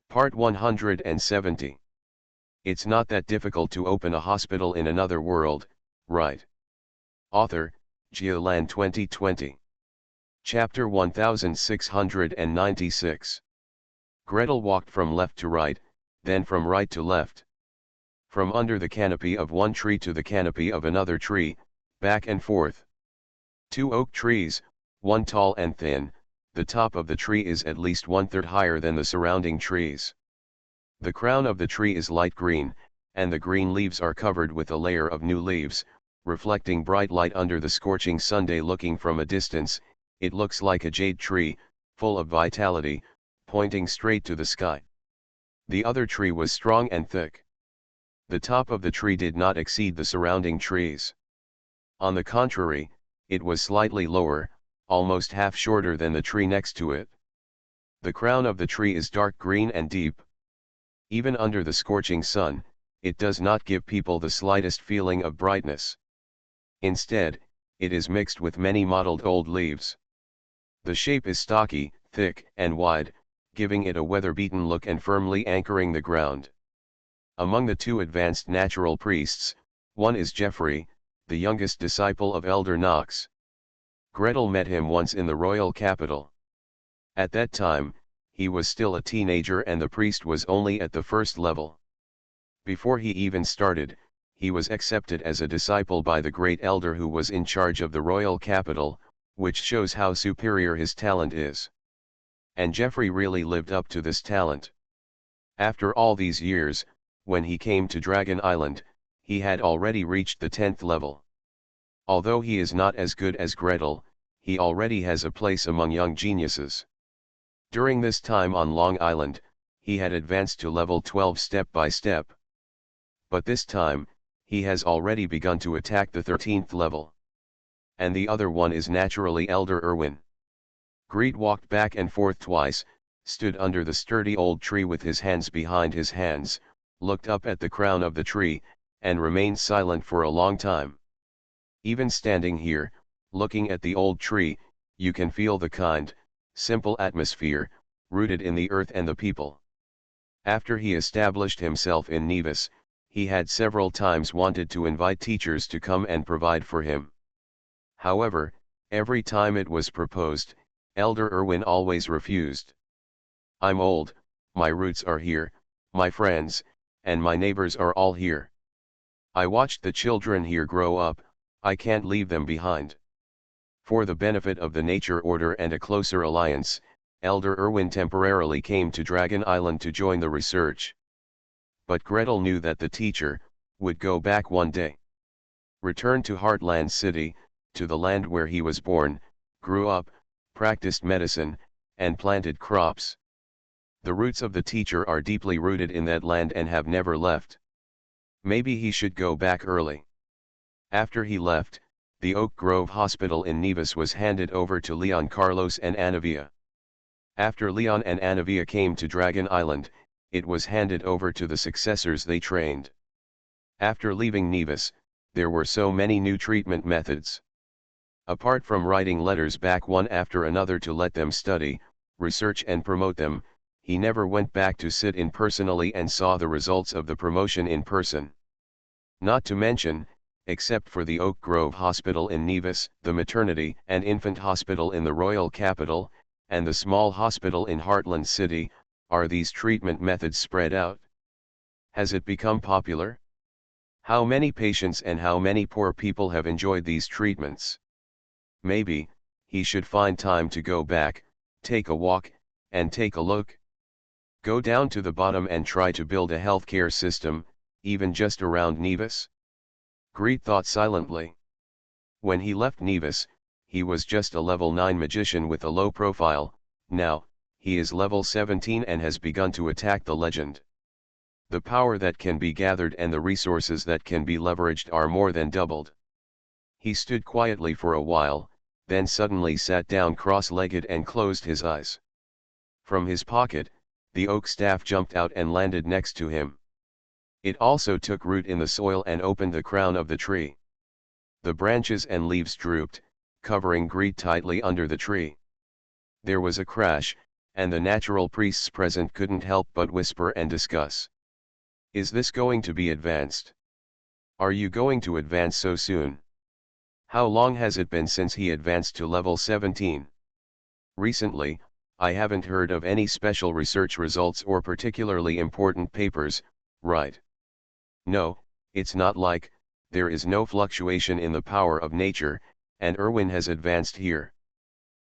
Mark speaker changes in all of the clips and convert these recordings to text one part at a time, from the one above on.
Speaker 1: Part 170. It's not that difficult to open a hospital in another world, right? Author, Geoland 2020. Chapter 1696. Gretel walked from left to right, then from right to left. From under the canopy of one tree to the canopy of another tree, back and forth. 2 oak trees, one tall and thin, the top of the tree is at least 1/3 higher than the surrounding trees. The crown of the tree is light green, and the green leaves are covered with a layer of new leaves, reflecting bright light under the scorching Sunday. Looking from a distance, it looks like a jade tree, full of vitality, pointing straight to the sky. The other tree was strong and thick. The top of the tree did not exceed the surrounding trees. On the contrary, it was slightly lower, almost half shorter than the tree next to it. The crown of the tree is dark green and deep. Even under the scorching sun, it does not give people the slightest feeling of brightness. Instead, it is mixed with many mottled old leaves. The shape is stocky, thick, and wide, giving it a weather-beaten look and firmly anchoring the ground. Among the 2 advanced natural priests, one is Geoffrey, the youngest disciple of Elder Knox. Gretel met him once in the royal capital. At that time, he was still a teenager and the priest was only at the first level. Before he even started, he was accepted as a disciple by the great elder who was in charge of the royal capital, which shows how superior his talent is. And Geoffrey really lived up to this talent. After all these years, when he came to Dragon Island, he had already reached the 10th level. Although he is not as good as Gretel, he already has a place among young geniuses. During this time on Long Island, he had advanced to level 12 step by step. But this time, he has already begun to attack the 13th level. And the other one is naturally Elder Irwin. Greet walked back and forth twice, stood under the sturdy old tree with his hands behind his hands, looked up at the crown of the tree, and remained silent for a long time. Even standing here, looking at the old tree, you can feel the kind, simple atmosphere, rooted in the earth and the people. After he established himself in Nevis, he had several times wanted to invite teachers to come and provide for him. However, every time it was proposed, Elder Irwin always refused. "I'm old, my roots are here, my friends, and my neighbors are all here. I watched the children here grow up, I can't leave them behind." For the benefit of the nature order and a closer alliance, Elder Irwin temporarily came to Dragon Island to join the research. But Gretel knew that the teacher would go back one day. Return to Heartland City, to the land where he was born, grew up, practiced medicine, and planted crops. The roots of the teacher are deeply rooted in that land and have never left. Maybe he should go back early. After he left, the Oak Grove Hospital in Nevis was handed over to Leon Carlos and Anavia. After Leon and Anavia came to Dragon Island, it was handed over to the successors they trained. After leaving Nevis, there were so many new treatment methods. Apart from writing letters back one after another to let them study, research and promote them, he never went back to sit in personally and saw the results of the promotion in person. Not to mention, except for the Oak Grove Hospital in Nevis, the Maternity and Infant Hospital in the Royal Capital, and the small hospital in Heartland City, are these treatment methods spread out. Has it become popular? How many patients and how many poor people have enjoyed these treatments? Maybe, he should find time to go back, take a walk, and take a look. Go down to the bottom and try to build a healthcare system, even just around Nevis? Greet thought silently. When he left Nevis, he was just a level 9 magician with a low profile. Now, he is level 17 and has begun to attack the legend. The power that can be gathered and the resources that can be leveraged are more than doubled. He stood quietly for a while, then suddenly sat down cross-legged and closed his eyes. From his pocket, the oak staff jumped out and landed next to him. It also took root in the soil and opened the crown of the tree. The branches and leaves drooped, covering Greet tightly under the tree. There was a crash, and the natural priests present couldn't help but whisper and discuss. Is this going to be advanced? Are you going to advance so soon? How long has it been since he advanced to level 17? Recently, I haven't heard of any special research results or particularly important papers, right? No, it's not like, there is no fluctuation in the power of nature, and Irwin has advanced here.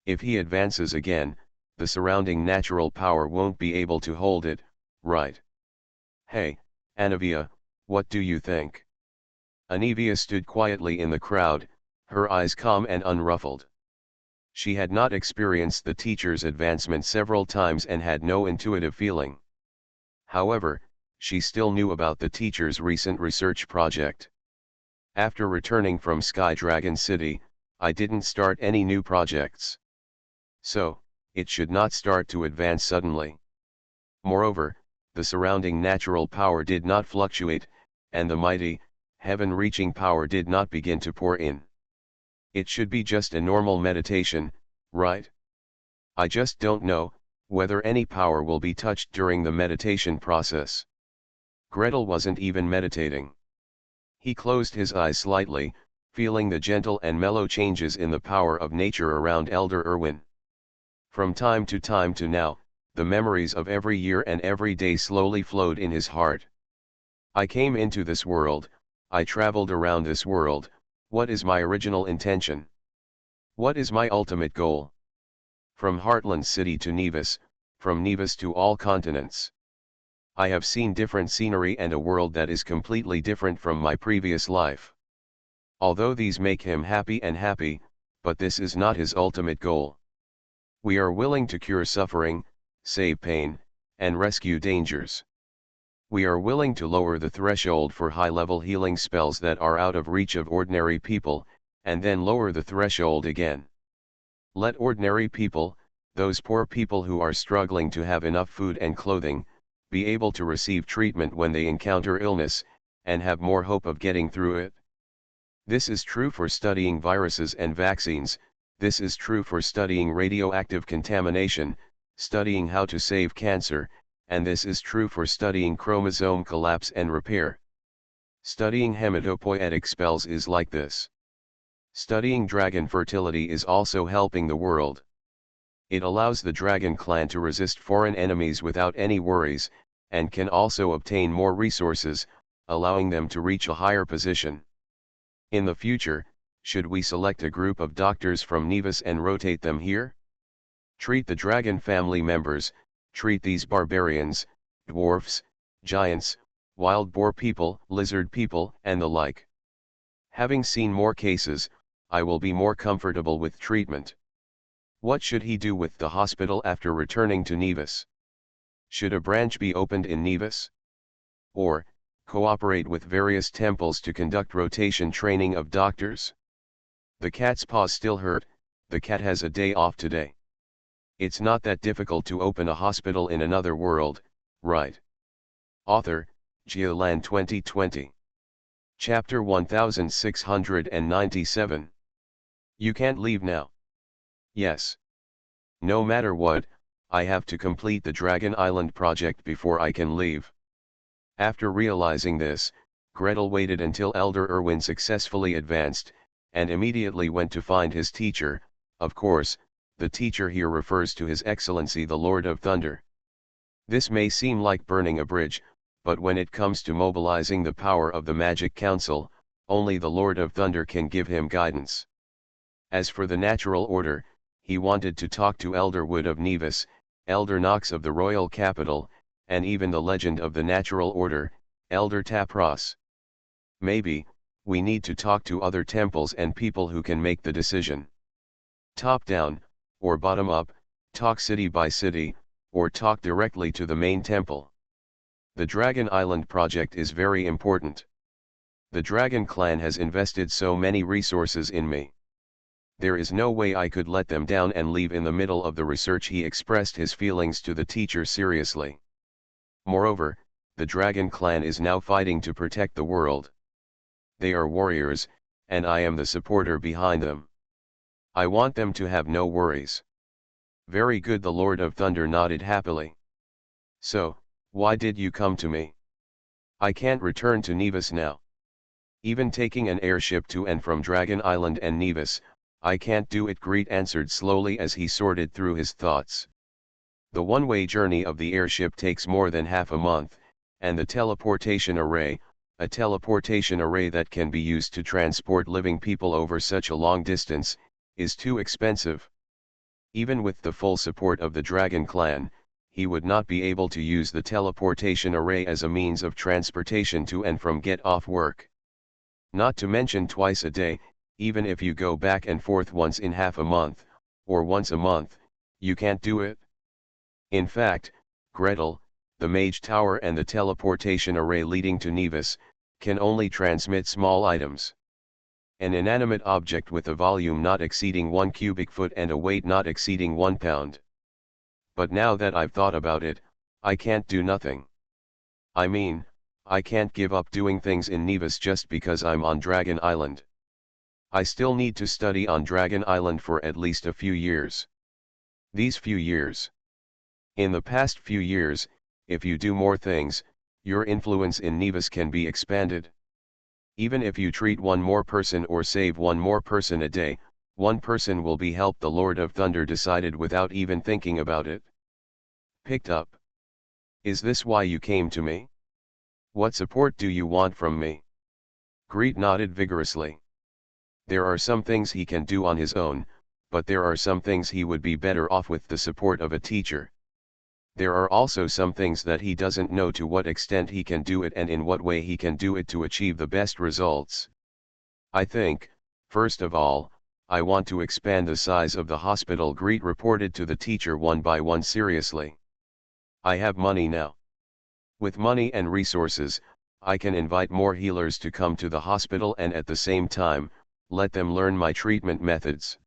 Speaker 1: If he advances again, the surrounding natural power won't be able to hold it, right? Hey, Anivia, what do you think? Anivia stood quietly in the crowd, her eyes calm and unruffled. She had not experienced the teacher's advancement several times and had no intuitive feeling. However, she still knew about the teacher's recent research project. After returning from Sky Dragon City, I didn't start any new projects. So, it should not start to advance suddenly. Moreover, the surrounding natural power did not fluctuate, and the mighty, heaven-reaching power did not begin to pour in. It should be just a normal meditation, right? I just don't know whether any power will be touched during the meditation process. Gretel wasn't even meditating. He closed his eyes slightly, feeling the gentle and mellow changes in the power of nature around Elder Irwin. From time to now, the memories of every year and every day slowly flowed in his heart. I came into this world, I traveled around this world. What is my original intention? What is my ultimate goal? From Heartland City to Nevis, from Nevis to all continents. I have seen different scenery and a world that is completely different from my previous life. Although these make him happy, but this is not his ultimate goal. We are willing to cure suffering, save pain, and rescue dangers. We are willing to lower the threshold for high-level healing spells that are out of reach of ordinary people, and then lower the threshold again. Let ordinary people, those poor people who are struggling to have enough food and clothing, be able to receive treatment when they encounter illness, and have more hope of getting through it. This is true for studying viruses and vaccines, this is true for studying radioactive contamination, studying how to save cancer, and this is true for studying chromosome collapse and repair. Studying hematopoietic spells is like this. Studying dragon fertility is also helping the world. It allows the dragon clan to resist foreign enemies without any worries, and can also obtain more resources, allowing them to reach a higher position. In the future, should we select a group of doctors from Nevis and rotate them here? Treat the dragon family members, treat these barbarians, dwarfs, giants, wild boar people, lizard people, and the like. Having seen more cases, I will be more comfortable with treatment. What should he do with the hospital after returning to Nevis? Should a branch be opened in Nevis? Or, cooperate with various temples to conduct rotation training of doctors? The cat's paws still hurt, the cat has a day off today. It's not that difficult to open a hospital in another world, right? Author, Geoland 2020. Chapter 1697. You can't leave now. Yes. No matter what, I have to complete the Dragon Island project before I can leave. After realizing this, Gretel waited until Elder Irwin successfully advanced, and immediately went to find his teacher. Of course, the teacher here refers to His Excellency the Lord of Thunder. This may seem like burning a bridge, but when it comes to mobilizing the power of the Magic Council, only the Lord of Thunder can give him guidance. As for the natural order, he wanted to talk to Elder Wood of Nevis, Elder Knox of the Royal Capital, and even the legend of the natural order, Elder Tapros. Maybe, we need to talk to other temples and people who can make the decision. Top down, or bottom up, talk city by city, or talk directly to the main temple. The Dragon Island project is very important. The Dragon Clan has invested so many resources in me. There is no way I could let them down and leave in the middle of the research. He expressed his feelings to the teacher seriously. Moreover, the Dragon Clan is now fighting to protect the world. They are warriors, and I am the supporter behind them. I want them to have no worries. Very good, the Lord of Thunder nodded happily. So, why did you come to me? I can't return to Nevis now. Even taking an airship to and from Dragon Island and Nevis, I can't do it, Greet answered slowly as he sorted through his thoughts. The one-way journey of the airship takes more than half a month, and the teleportation array, a teleportation array that can be used to transport living people over such a long distance, is too expensive. Even with the full support of the Dragon Clan, he would not be able to use the teleportation array as a means of transportation to and from get off work. Not to mention twice a day, even if you go back and forth once in half a month, or once a month, you can't do it. In fact, Gretel, the Mage Tower and the teleportation array leading to Nevis, can only transmit small items. An inanimate object with a volume not exceeding 1 cubic foot and a weight not exceeding 1 pound. But now that I've thought about it, I can't do nothing. I mean, I can't give up doing things in Nevis just because I'm on Dragon Island. I still need to study on Dragon Island for at least a few years. These few years. In the past few years, if you do more things, your influence in Nevis can be expanded. Even if you treat one more person or save one more person a day, one person will be helped, the Lord of Thunder decided without even thinking about it. Picked up. Is this why you came to me? What support do you want from me? Greet nodded vigorously. There are some things he can do on his own, but there are some things he would be better off with the support of a teacher. There are also some things that he doesn't know to what extent he can do it and in what way he can do it to achieve the best results. I think, first of all, I want to expand the size of the hospital, Greet reported to the teacher one by one seriously. I have money now. With money and resources, I can invite more healers to come to the hospital and at the same time, let them learn my treatment methods.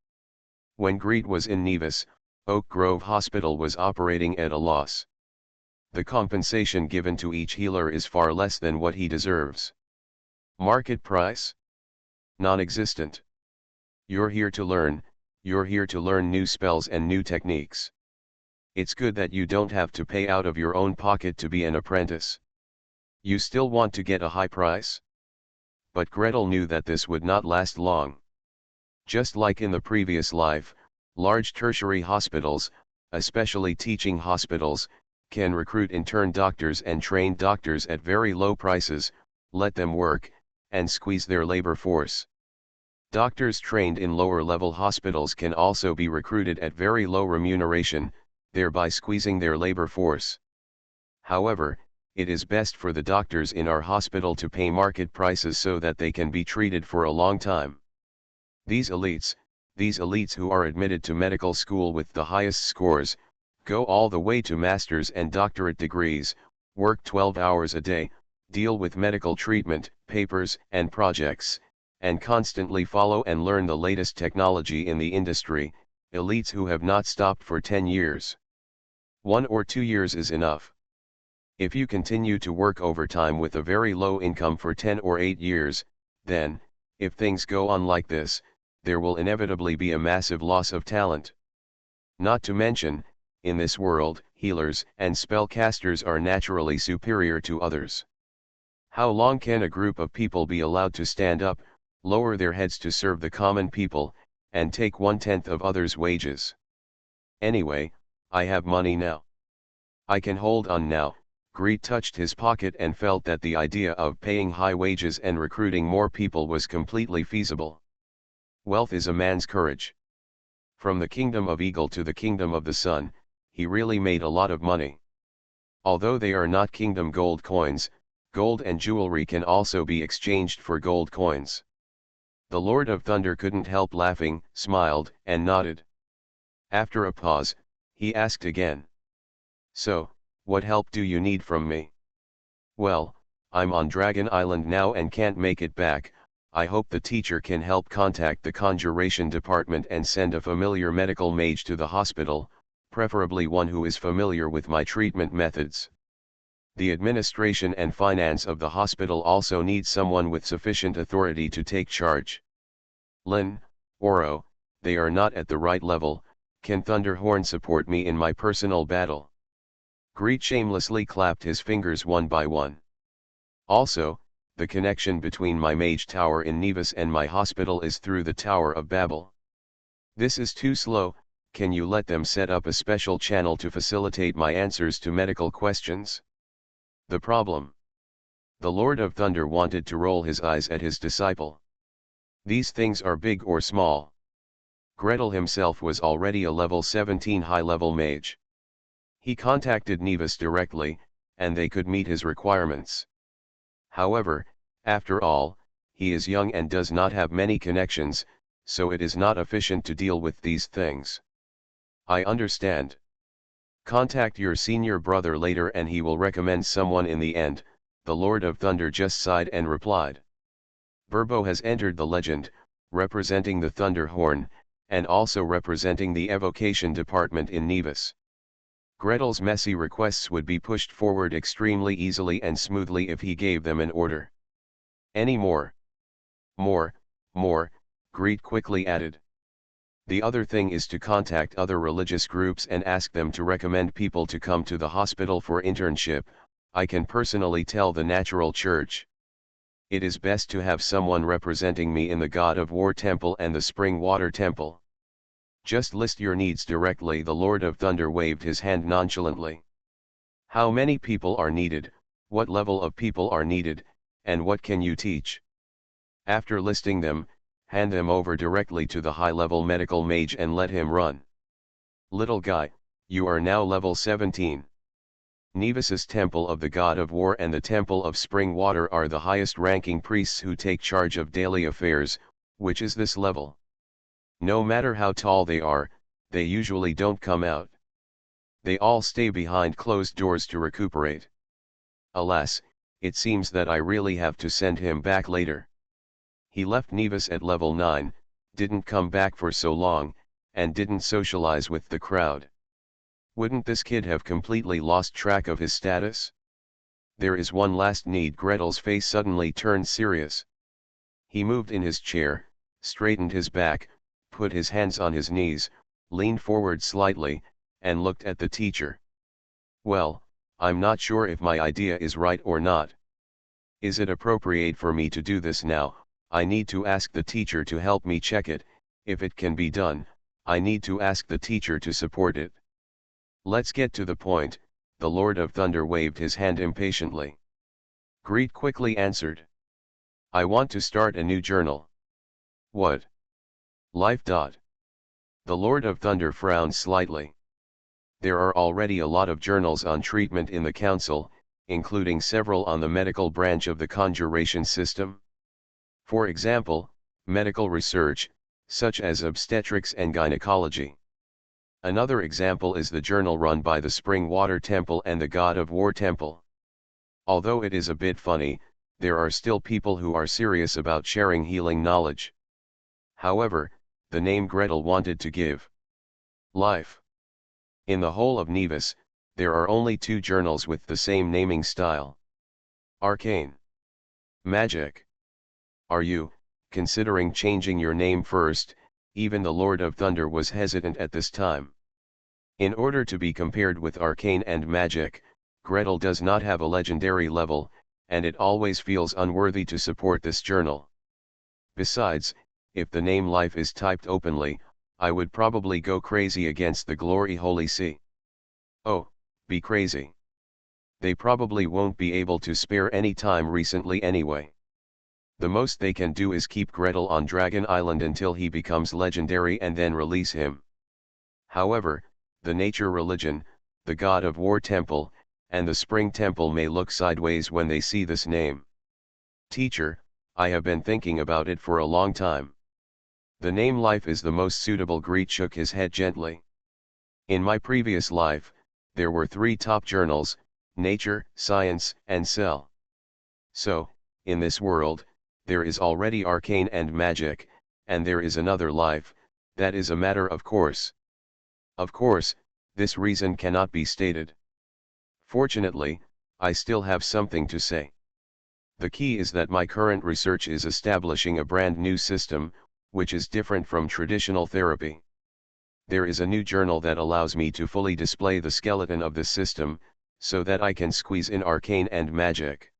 Speaker 1: When Greet was in Nevis, Oak Grove Hospital was operating at a loss. The compensation given to each healer is far less than what he deserves. Market price? Non-existent. You're here to learn new spells and new techniques. It's good that you don't have to pay out of your own pocket to be an apprentice. You still want to get a high price? But Gretel knew that this would not last long. Just like in the previous life, large tertiary hospitals, especially teaching hospitals, can recruit intern doctors and trained doctors at very low prices, let them work, and squeeze their labor force. Doctors trained in lower-level hospitals can also be recruited at very low remuneration, thereby squeezing their labor force. However, it is best for the doctors in our hospital to pay market prices so that they can be treated for a long time. These elites who are admitted to medical school with the highest scores, go all the way to master's and doctorate degrees, work 12 hours a day, deal with medical treatment, papers, and projects, and constantly follow and learn the latest technology in the industry, elites who have not stopped for 10 years. 1 or 2 years is enough. If you continue to work overtime with a very low income for 10 or 8 years, then, if things go on like this, there will inevitably be a massive loss of talent. Not to mention, in this world, healers and spellcasters are naturally superior to others. How long can a group of people be allowed to stand up, lower their heads to serve the common people, and take 1/10 of others' wages? Anyway, I have money now. I can hold on now. Greet touched his pocket and felt that the idea of paying high wages and recruiting more people was completely feasible. Wealth is a man's courage. From the kingdom of Eagle to the kingdom of the Sun, he really made a lot of money. Although they are not kingdom gold coins, gold and jewelry can also be exchanged for gold coins. The Lord of Thunder couldn't help laughing, smiled, and nodded. After a pause, he asked again. So, what help do you need from me? Well, I'm on Dragon Island now and can't make it back. I hope the teacher can help contact the conjuration department and send a familiar medical mage to the hospital, preferably one who is familiar with my treatment methods. The administration and finance of the hospital also need someone with sufficient authority to take charge. Lin, Oro, they are not at the right level, Can Thunderhorn support me in my personal battle? Greet shamelessly clapped his fingers one by one. Also, the connection between my mage tower in Nevis and my hospital is through the Tower of Babel. This is too slow. Can you let them set up a special channel to facilitate my answers to medical questions? The problem. The Lord of Thunder wanted to roll his eyes at his disciple. These things are big or small. Gretel himself was already a level 17 high-level mage. He contacted Nevis directly, and they could meet his requirements. However, after all, he is young and does not have many connections, so it is not efficient to deal with these things. I understand. Contact your senior brother later and he will recommend someone in the end, the Lord of Thunder just sighed and replied. Burbo has entered the legend, representing the Thunder Horn, and also representing the evocation department in Nevis. Gretel's messy requests would be pushed forward extremely easily and smoothly if he gave them an order. Any more? More, Greet quickly added. The other thing is to contact other religious groups and ask them to recommend people to come to the hospital for internship. I can personally tell the Natural Church. It is best to have someone representing me in the God of War Temple and the Spring Water Temple. Just list your needs directly. The Lord of Thunder waved his hand nonchalantly. How many people are needed, what level of people are needed, and what can you teach? After listing them, hand them over directly to the high-level medical mage and let him run. Little guy, you are now level 17. Nevis's Temple of the God of War and the Temple of Spring Water are the highest-ranking priests who take charge of daily affairs, which is this level. No matter how tall they are, they usually don't come out. They all stay behind closed doors to recuperate. Alas, it seems that I really have to send him back later. He left Nevis at level 9, didn't come back for so long, and didn't socialize with the crowd. Wouldn't this kid have completely lost track of his status? There is one last need. Gretel's face suddenly turned serious. He moved in his chair, straightened his back, put his hands on his knees, leaned forward slightly, and looked at the teacher. Well, I'm not sure if my idea is right or not. Is it appropriate for me to do this now? I need to ask the teacher to help me check it. If it can be done, I need to ask the teacher to support it. Let's get to the point. The Lord of Thunder waved his hand impatiently. Greet quickly answered. I want to start a new journal. What? Life. The Lord of Thunder frowned slightly. There are already a lot of journals on treatment in the council, including several on the medical branch of the conjuration system. For example, medical research, such as obstetrics and gynecology. Another example is the journal run by the Spring Water Temple and the God of War Temple. Although it is a bit funny, there are still people who are serious about sharing healing knowledge. However, the name Gretel wanted to give life. In the whole of Nevis, there are only 2 journals with the same naming style. Arcane. Magic. Are you considering changing your name first? Even the Lord of Thunder was hesitant at this time. In order to be compared with Arcane and Magic, Gretel does not have a legendary level, and it always feels unworthy to support this journal. Besides, if the name Life is typed openly, I would probably go crazy against the Glory Holy See. Oh, be crazy. They probably won't be able to spare any time recently anyway. The most they can do is keep Gretel on Dragon Island until he becomes legendary and then release him. However, the Nature Religion, the God of War Temple, and the Spring Temple may look sideways when they see this name. Teacher, I have been thinking about it for a long time. The name Life is the most suitable. Greet shook his head gently. In my previous life, there were 3 top journals, Nature, Science, and Cell. So, in this world, there is already Arcane and Magic, and there is another Life. That is a matter of course. Of course, this reason cannot be stated. Fortunately, I still have something to say. The key is that my current research is establishing a brand new system, which is different from traditional therapy. There is a new journal that allows me to fully display the skeleton of this system, so that I can squeeze in arcane and magic.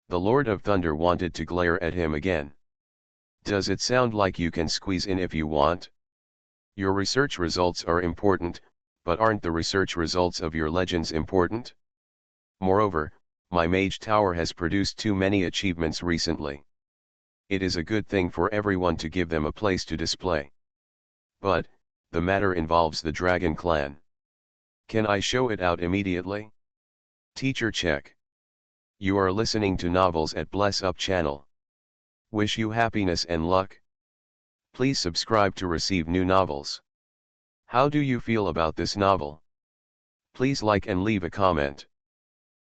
Speaker 1: The Lord of Thunder wanted to glare at him again. Does it sound like you can squeeze in if you want? Your research results are important, but aren't the research results of your legends important? Moreover, my mage tower has produced too many achievements recently. It is a good thing for everyone to give them a place to display. But, the matter involves the Dragon Clan. Can I show it out immediately? Teacher check. You are listening to Novels at Bless Up channel. Wish you happiness and luck. Please subscribe to receive new novels. How do you feel about this novel? Please like and leave a comment.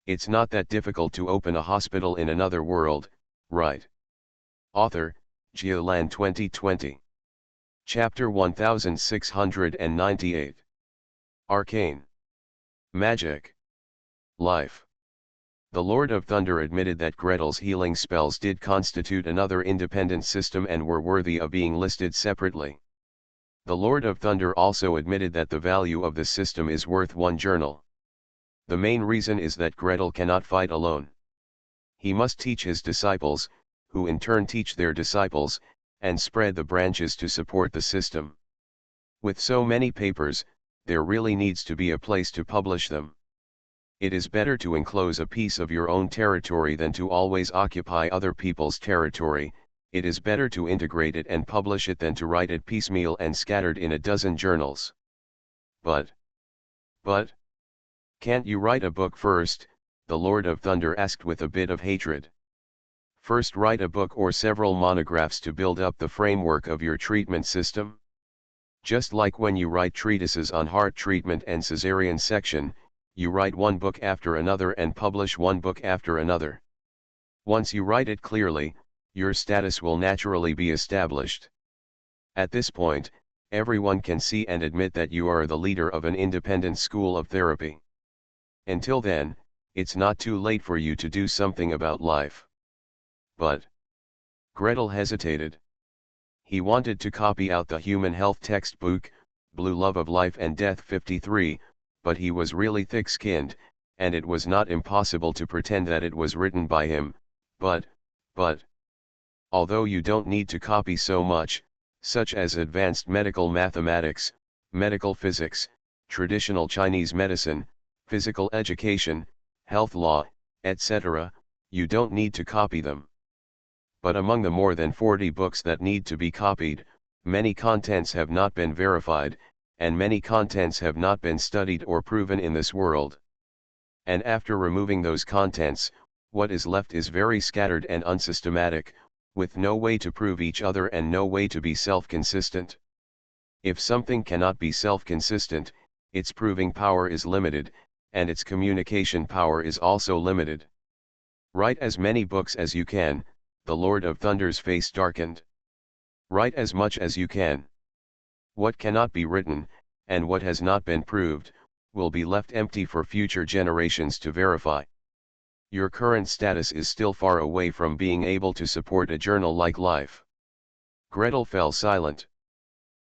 Speaker 1: It's not that difficult to open a hospital in another world, right? Author, Geolan 2020. Chapter 1698. Arcane. Magic. Life. The Lord of Thunder admitted that Gretel's healing spells did constitute another independent system and were worthy of being listed separately. The Lord of Thunder also admitted that the value of the system is worth one journal. The main reason is that Gretel cannot fight alone. He must teach his disciples, who in turn teach their disciples, and spread the branches to support the system. With so many papers, there really needs to be a place to publish them. It is better to enclose a piece of your own territory than to always occupy other people's territory. It is better to integrate it and publish it than to write it piecemeal and scattered in a dozen journals. But, can't you write a book first? The Lord of Thunder asked with a bit of hatred. First write a book or several monographs to build up the framework of your treatment system? Just like when you write treatises on heart treatment and cesarean section, you write one book after another and publish one book after another. Once you write it clearly, your status will naturally be established. At this point, everyone can see and admit that you are the leader of an independent school of therapy. Until then, it's not too late for you to do something about life. But Gretel hesitated. He wanted to copy out the human health textbook, Blue Love of Life and Death 53, but he was really thick-skinned, and it was not impossible to pretend that it was written by him. But, although you don't need to copy so much, such as advanced medical mathematics, medical physics, traditional Chinese medicine, physical education, health law, etc., you don't need to copy them. But among the more than 40 books that need to be copied, many contents have not been verified, and many contents have not been studied or proven in this world. And after removing those contents, what is left is very scattered and unsystematic, with no way to prove each other and no way to be self-consistent. If something cannot be self-consistent, its proving power is limited, and its communication power is also limited. Write as many books as you can. The Lord of Thunder's face darkened. Write as much as you can. What cannot be written, and what has not been proved, will be left empty for future generations to verify. Your current status is still far away from being able to support a journal like Life. Gretel fell silent.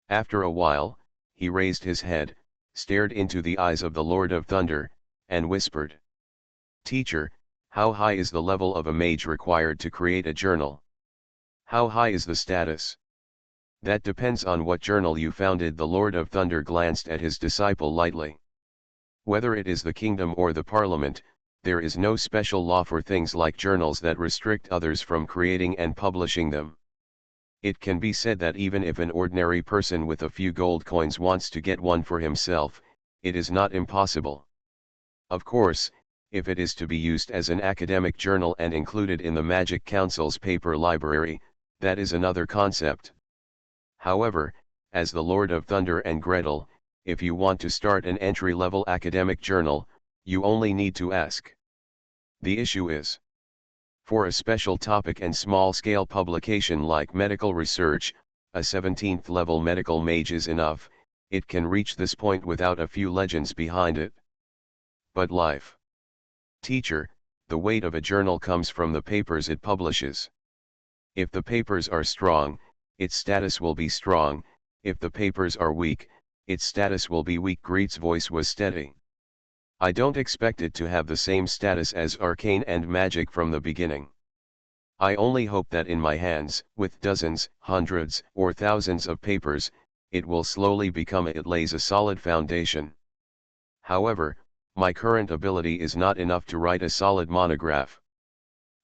Speaker 1: After a while, he raised his head, stared into the eyes of the Lord of Thunder, and whispered. Teacher, how high is the level of a mage required to create a journal? How high is the status? That depends on what journal you founded. The Lord of Thunder glanced at his disciple lightly. Whether it is the kingdom or the parliament, there is no special law for things like journals that restrict others from creating and publishing them. It can be said that even if an ordinary person with a few gold coins wants to get one for himself, it is not impossible. Of course, if it is to be used as an academic journal and included in the Magic Council's paper library, that is another concept. However, as the Lord of Thunder and Gretel, if you want to start an entry-level academic journal, you only need to ask. The issue is, for a special topic and small-scale publication like medical research, a 17th level medical mage is enough. It can reach this point without a few legends behind it. But Life. Teacher, the weight of a journal comes from the papers it publishes. If the papers are strong, its status will be strong. If the papers are weak, its status will be weak. Greet's voice was steady. I don't expect it to have the same status as arcane and magic from the beginning. I only hope that in my hands, with dozens, hundreds, or thousands of papers, it will slowly become it lays a solid foundation. However, my current ability is not enough to write a solid monograph.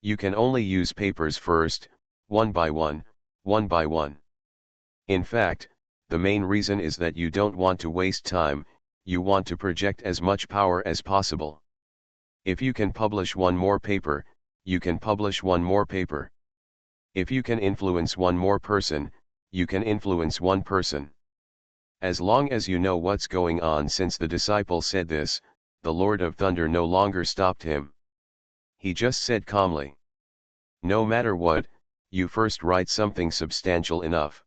Speaker 1: You can only use papers first, one by one, one by one. In fact, the main reason is that you don't want to waste time, you want to project as much power as possible. If you can publish one more paper, you can publish one more paper. If you can influence one more person, you can influence one person. As long as you know what's going on. Since the disciple said this, the Lord of Thunder no longer stopped him. He just said calmly, no matter what, you first write something substantial enough.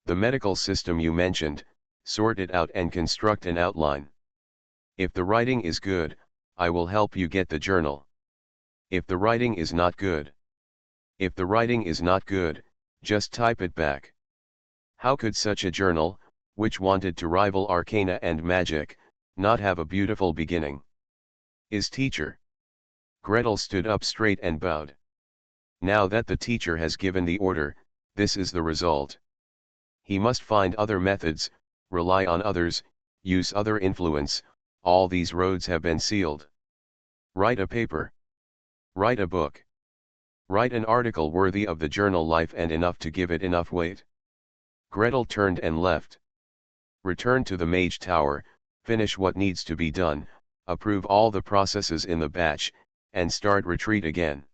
Speaker 1: The medical system you mentioned, sort it out and construct an outline. If the writing is good, I will help you get the journal. If the writing is not good. If the writing is not good, just type it back. How could such a journal, which wanted to rival arcana and magic, not have a beautiful beginning? Is teacher. Gretel stood up straight and bowed. Now that the teacher has given the order, this is the result. He must find other methods, rely on others, use other influence. All these roads have been sealed. Write a paper. Write a book. Write an article worthy of the journal Life and enough to give it enough weight. Gretel turned and left. Return to the Mage Tower, finish what needs to be done, approve all the processes in the batch, and start retreat again.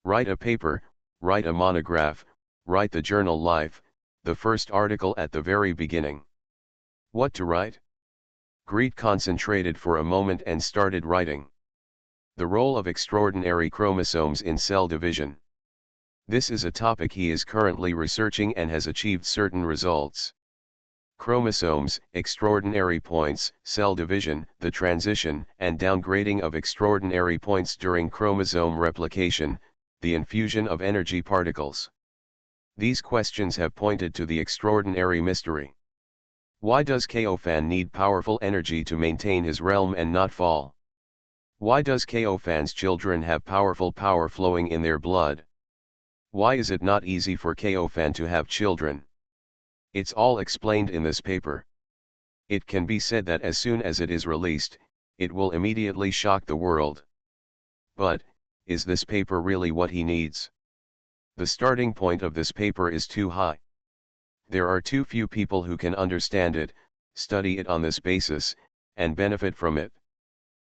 Speaker 1: Write a paper, write a monograph, write the journal Life, the first article at the very beginning. What to write? Greet concentrated for a moment and started writing. The role of extraordinary chromosomes in cell division. This is a topic he is currently researching and has achieved certain results. Chromosomes, extraordinary points, cell division, the transition and downgrading of extraordinary points during chromosome replication, the infusion of energy particles. These questions have pointed to the extraordinary mystery. Why does Keophan need powerful energy to maintain his realm and not fall? Why does Keophan's children have powerful power flowing in their blood? Why is it not easy for Keophan to have children? It's all explained in this paper. It can be said that as soon as it is released, it will immediately shock the world. But, is this paper really what he needs? The starting point of this paper is too high. There are too few people who can understand it, study it on this basis, and benefit from it.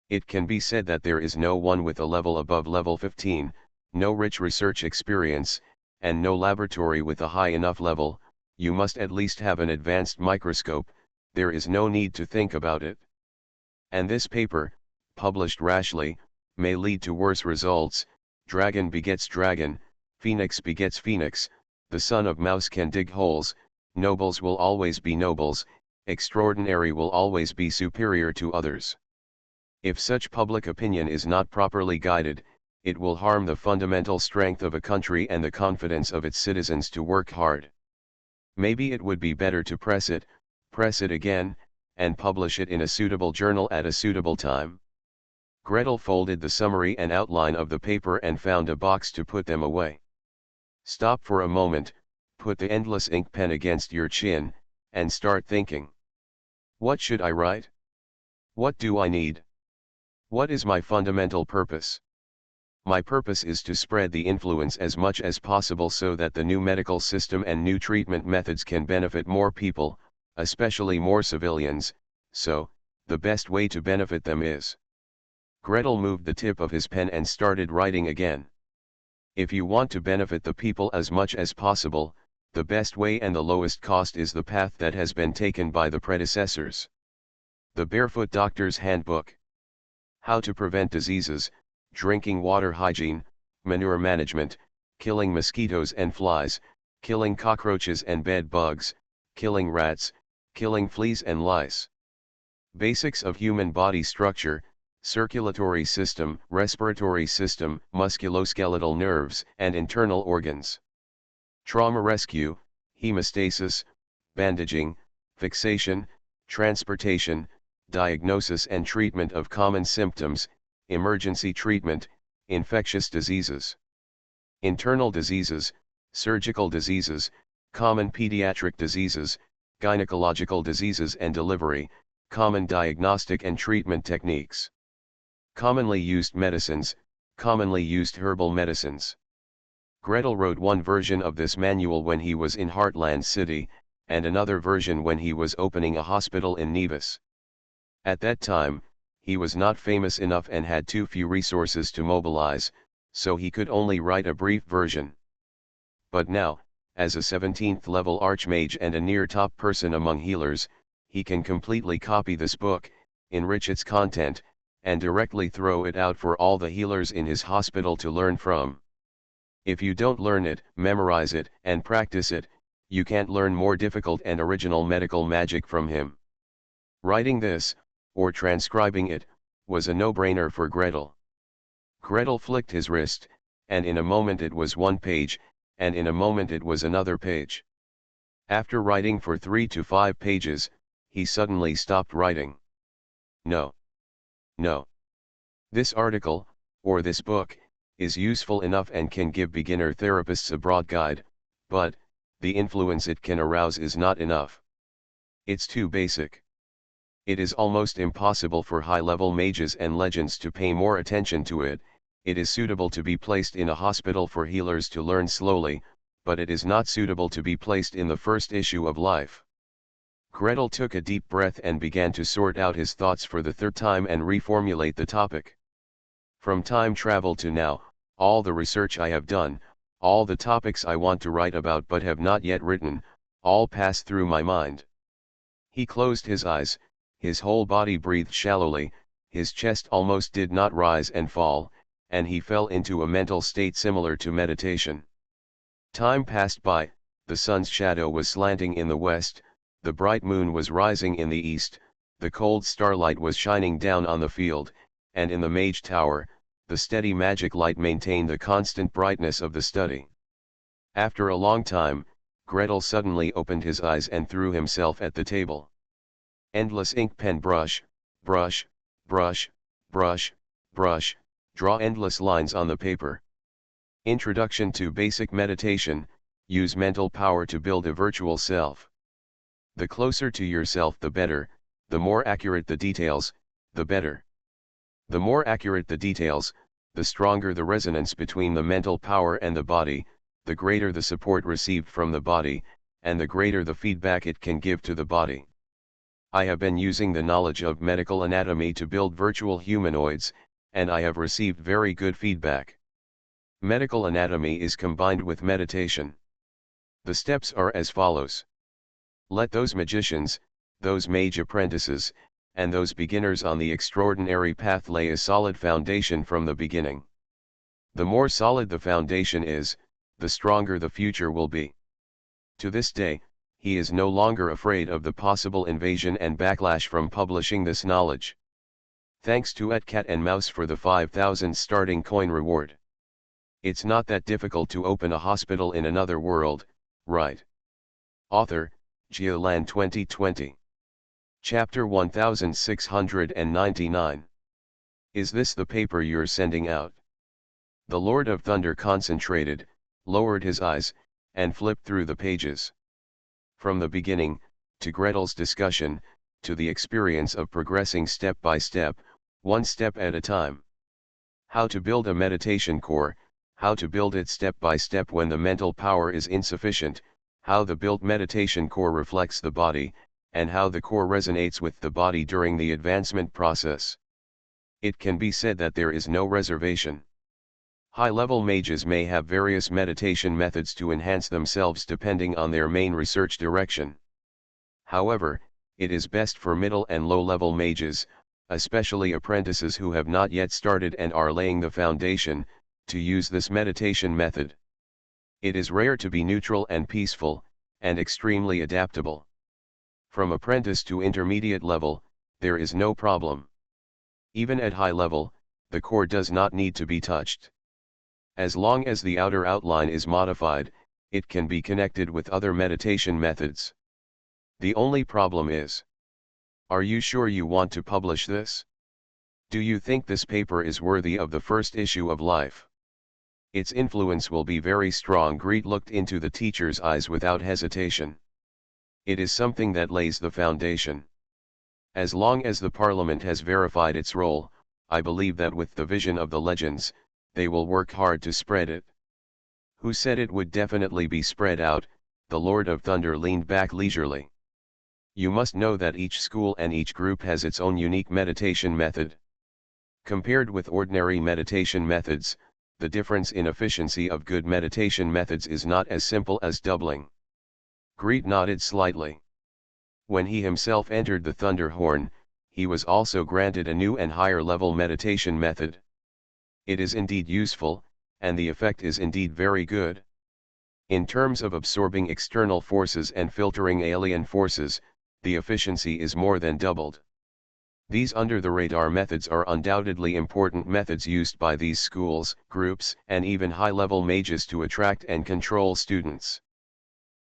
Speaker 1: It can be said that there is no one with a level above level 15, no rich research experience, and no laboratory with a high enough level. You must at least have an advanced microscope, there is no need to think about it. And this paper, published rashly, may lead to worse results. Dragon begets dragon, phoenix begets phoenix, the son of mouse can dig holes, nobles will always be nobles, extraordinary will always be superior to others. If such public opinion is not properly guided, it will harm the fundamental strength of a country and the confidence of its citizens to work hard. Maybe it would be better to press it again, and publish it in a suitable journal at a suitable time. Gretel folded the summary and outline of the paper and found a box to put them away. Stop for a moment, put the endless ink pen against your chin, and start thinking. What should I write? What do I need? What is my fundamental purpose? My purpose is to spread the influence as much as possible so that the new medical system and new treatment methods can benefit more people, especially more civilians, so, the best way to benefit them is. Gretel moved the tip of his pen and started writing again. If you want to benefit the people as much as possible, the best way and the lowest cost is the path that has been taken by the predecessors. The Barefoot Doctor's Handbook. How to prevent diseases, drinking water hygiene, manure management, killing mosquitoes and flies, killing cockroaches and bed bugs, killing rats, killing fleas and lice. Basics of human body structure, circulatory system, respiratory system, musculoskeletal nerves and internal organs. Trauma rescue, hemostasis, bandaging, fixation, transportation, diagnosis and treatment of common symptoms, emergency treatment, infectious diseases, internal diseases, surgical diseases, common pediatric diseases, gynecological diseases and delivery, common diagnostic and treatment techniques, commonly used medicines, commonly used herbal medicines. Gretel wrote one version of this manual when he was in Heartland City, and another version when he was opening a hospital in Nevis. At that time, he was not famous enough and had too few resources to mobilize, so he could only write a brief version. But now, as a 17th level archmage and a near top person among healers, he can completely copy this book, enrich its content, and directly throw it out for all the healers in his hospital to learn from. If you don't learn it, memorize it, and practice it, you can't learn more difficult and original medical magic from him. Writing this, or transcribing it, was a no-brainer for Gretel. Gretel flicked his wrist, and in a moment it was one page, and in a moment it was another page. After writing for 3 to 5 pages, he suddenly stopped writing. No. No. This article, or this book, is useful enough and can give beginner therapists a broad guide, but, the influence it can arouse is not enough. It's too basic. It is almost impossible for high-level mages and legends to pay more attention to it. It is suitable to be placed in a hospital for healers to learn slowly, but it is not suitable to be placed in the first issue of life. Gretel took a deep breath and began to sort out his thoughts for the third time and reformulate the topic. From time travel to now, all the research I have done, all the topics I want to write about but have not yet written, all pass through my mind. He closed his eyes, his whole body breathed shallowly, his chest almost did not rise and fall, and he fell into a mental state similar to meditation. Time passed by, the sun's shadow was slanting in the west, the bright moon was rising in the east, the cold starlight was shining down on the field, and in the mage tower, the steady magic light maintained the constant brightness of the study. After a long time, Gretel suddenly opened his eyes and threw himself at the table. Endless ink pen brush, brush, brush, brush, brush, draw endless lines on the paper. Introduction to Basic Meditation, use mental power to build a virtual self. The closer to yourself the better, the more accurate the details, the better. The more accurate the details, the stronger the resonance between the mental power and the body, the greater the support received from the body, and the greater the feedback it can give to the body. I have been using the knowledge of medical anatomy to build virtual humanoids, and I have received very good feedback. Medical anatomy is combined with meditation. The steps are as follows. Let those magicians, those mage apprentices, and those beginners on the extraordinary path lay a solid foundation from the beginning. The more solid the foundation is, the stronger the future will be. To this day, he is no longer afraid of the possible invasion and backlash from publishing this knowledge. Thanks to @Cat and Mouse for the 5,000 starting coin reward. It's not that difficult to open a hospital in another world, right? Author, Geoland 2020. Chapter 1699. Is this the paper you're sending out? The Lord of Thunder concentrated, lowered his eyes, and flipped through the pages. From the beginning, to Gretel's discussion, to the experience of progressing step by step, one step at a time. How to build a meditation core, how to build it step by step when the mental power is insufficient, how the built meditation core reflects the body, and how the core resonates with the body during the advancement process. It can be said that there is no reservation. High-level mages may have various meditation methods to enhance themselves depending on their main research direction. However, it is best for middle and low-level mages, especially apprentices who have not yet started and are laying the foundation, to use this meditation method. It is rare to be neutral and peaceful, and extremely adaptable. From apprentice to intermediate level, there is no problem. Even at high level, the core does not need to be touched. As long as the outer outline is modified, it can be connected with other meditation methods. The only problem is Are you sure you want to publish this? Do you think this paper is worthy of the first issue of Life? Its influence will be very strong. Greet looked into the teacher's eyes without hesitation. It is something that lays the foundation. As long as the Parliament has verified its role, I believe that with the vision of the legends, they will work hard to spread it. Who said it would definitely be spread out? The Lord of Thunder leaned back leisurely. You must know that each school and each group has its own unique meditation method. Compared with ordinary meditation methods, the difference in efficiency of good meditation methods is not as simple as doubling. Greet nodded slightly. When he himself entered the Thunderhorn, he was also granted a new and higher level meditation method. It is indeed useful, and the effect is indeed very good. In terms of absorbing external forces and filtering alien forces, the efficiency is more than doubled. These under-the-radar methods are undoubtedly important methods used by these schools, groups, and even high-level mages to attract and control students.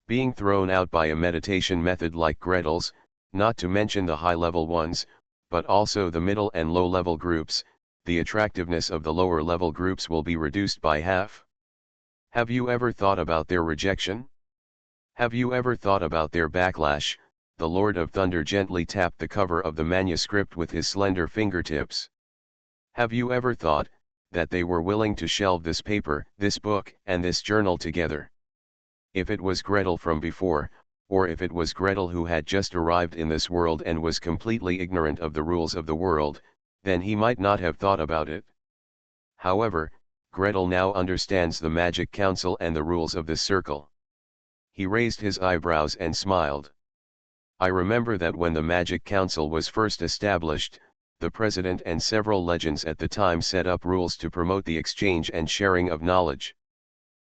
Speaker 1: Being thrown out by a meditation method like Gretel's, not to mention the high-level ones, but also the middle and low-level groups, the attractiveness of the lower-level groups will be reduced by half. Have you ever thought about their rejection? Have you ever thought about their backlash? The Lord of Thunder gently tapped the cover of the manuscript with his slender fingertips. Have you ever thought that they were willing to shelve this paper, this book, and this journal together? If it was Gretel from before, or if it was Gretel who had just arrived in this world and was completely ignorant of the rules of the world, then he might not have thought about it. However, Gretel now understands the Magic Council and the rules of this circle. He raised his eyebrows and smiled. I remember that when the Magic Council was first established, the President and several legends at the time set up rules to promote the exchange and sharing of knowledge.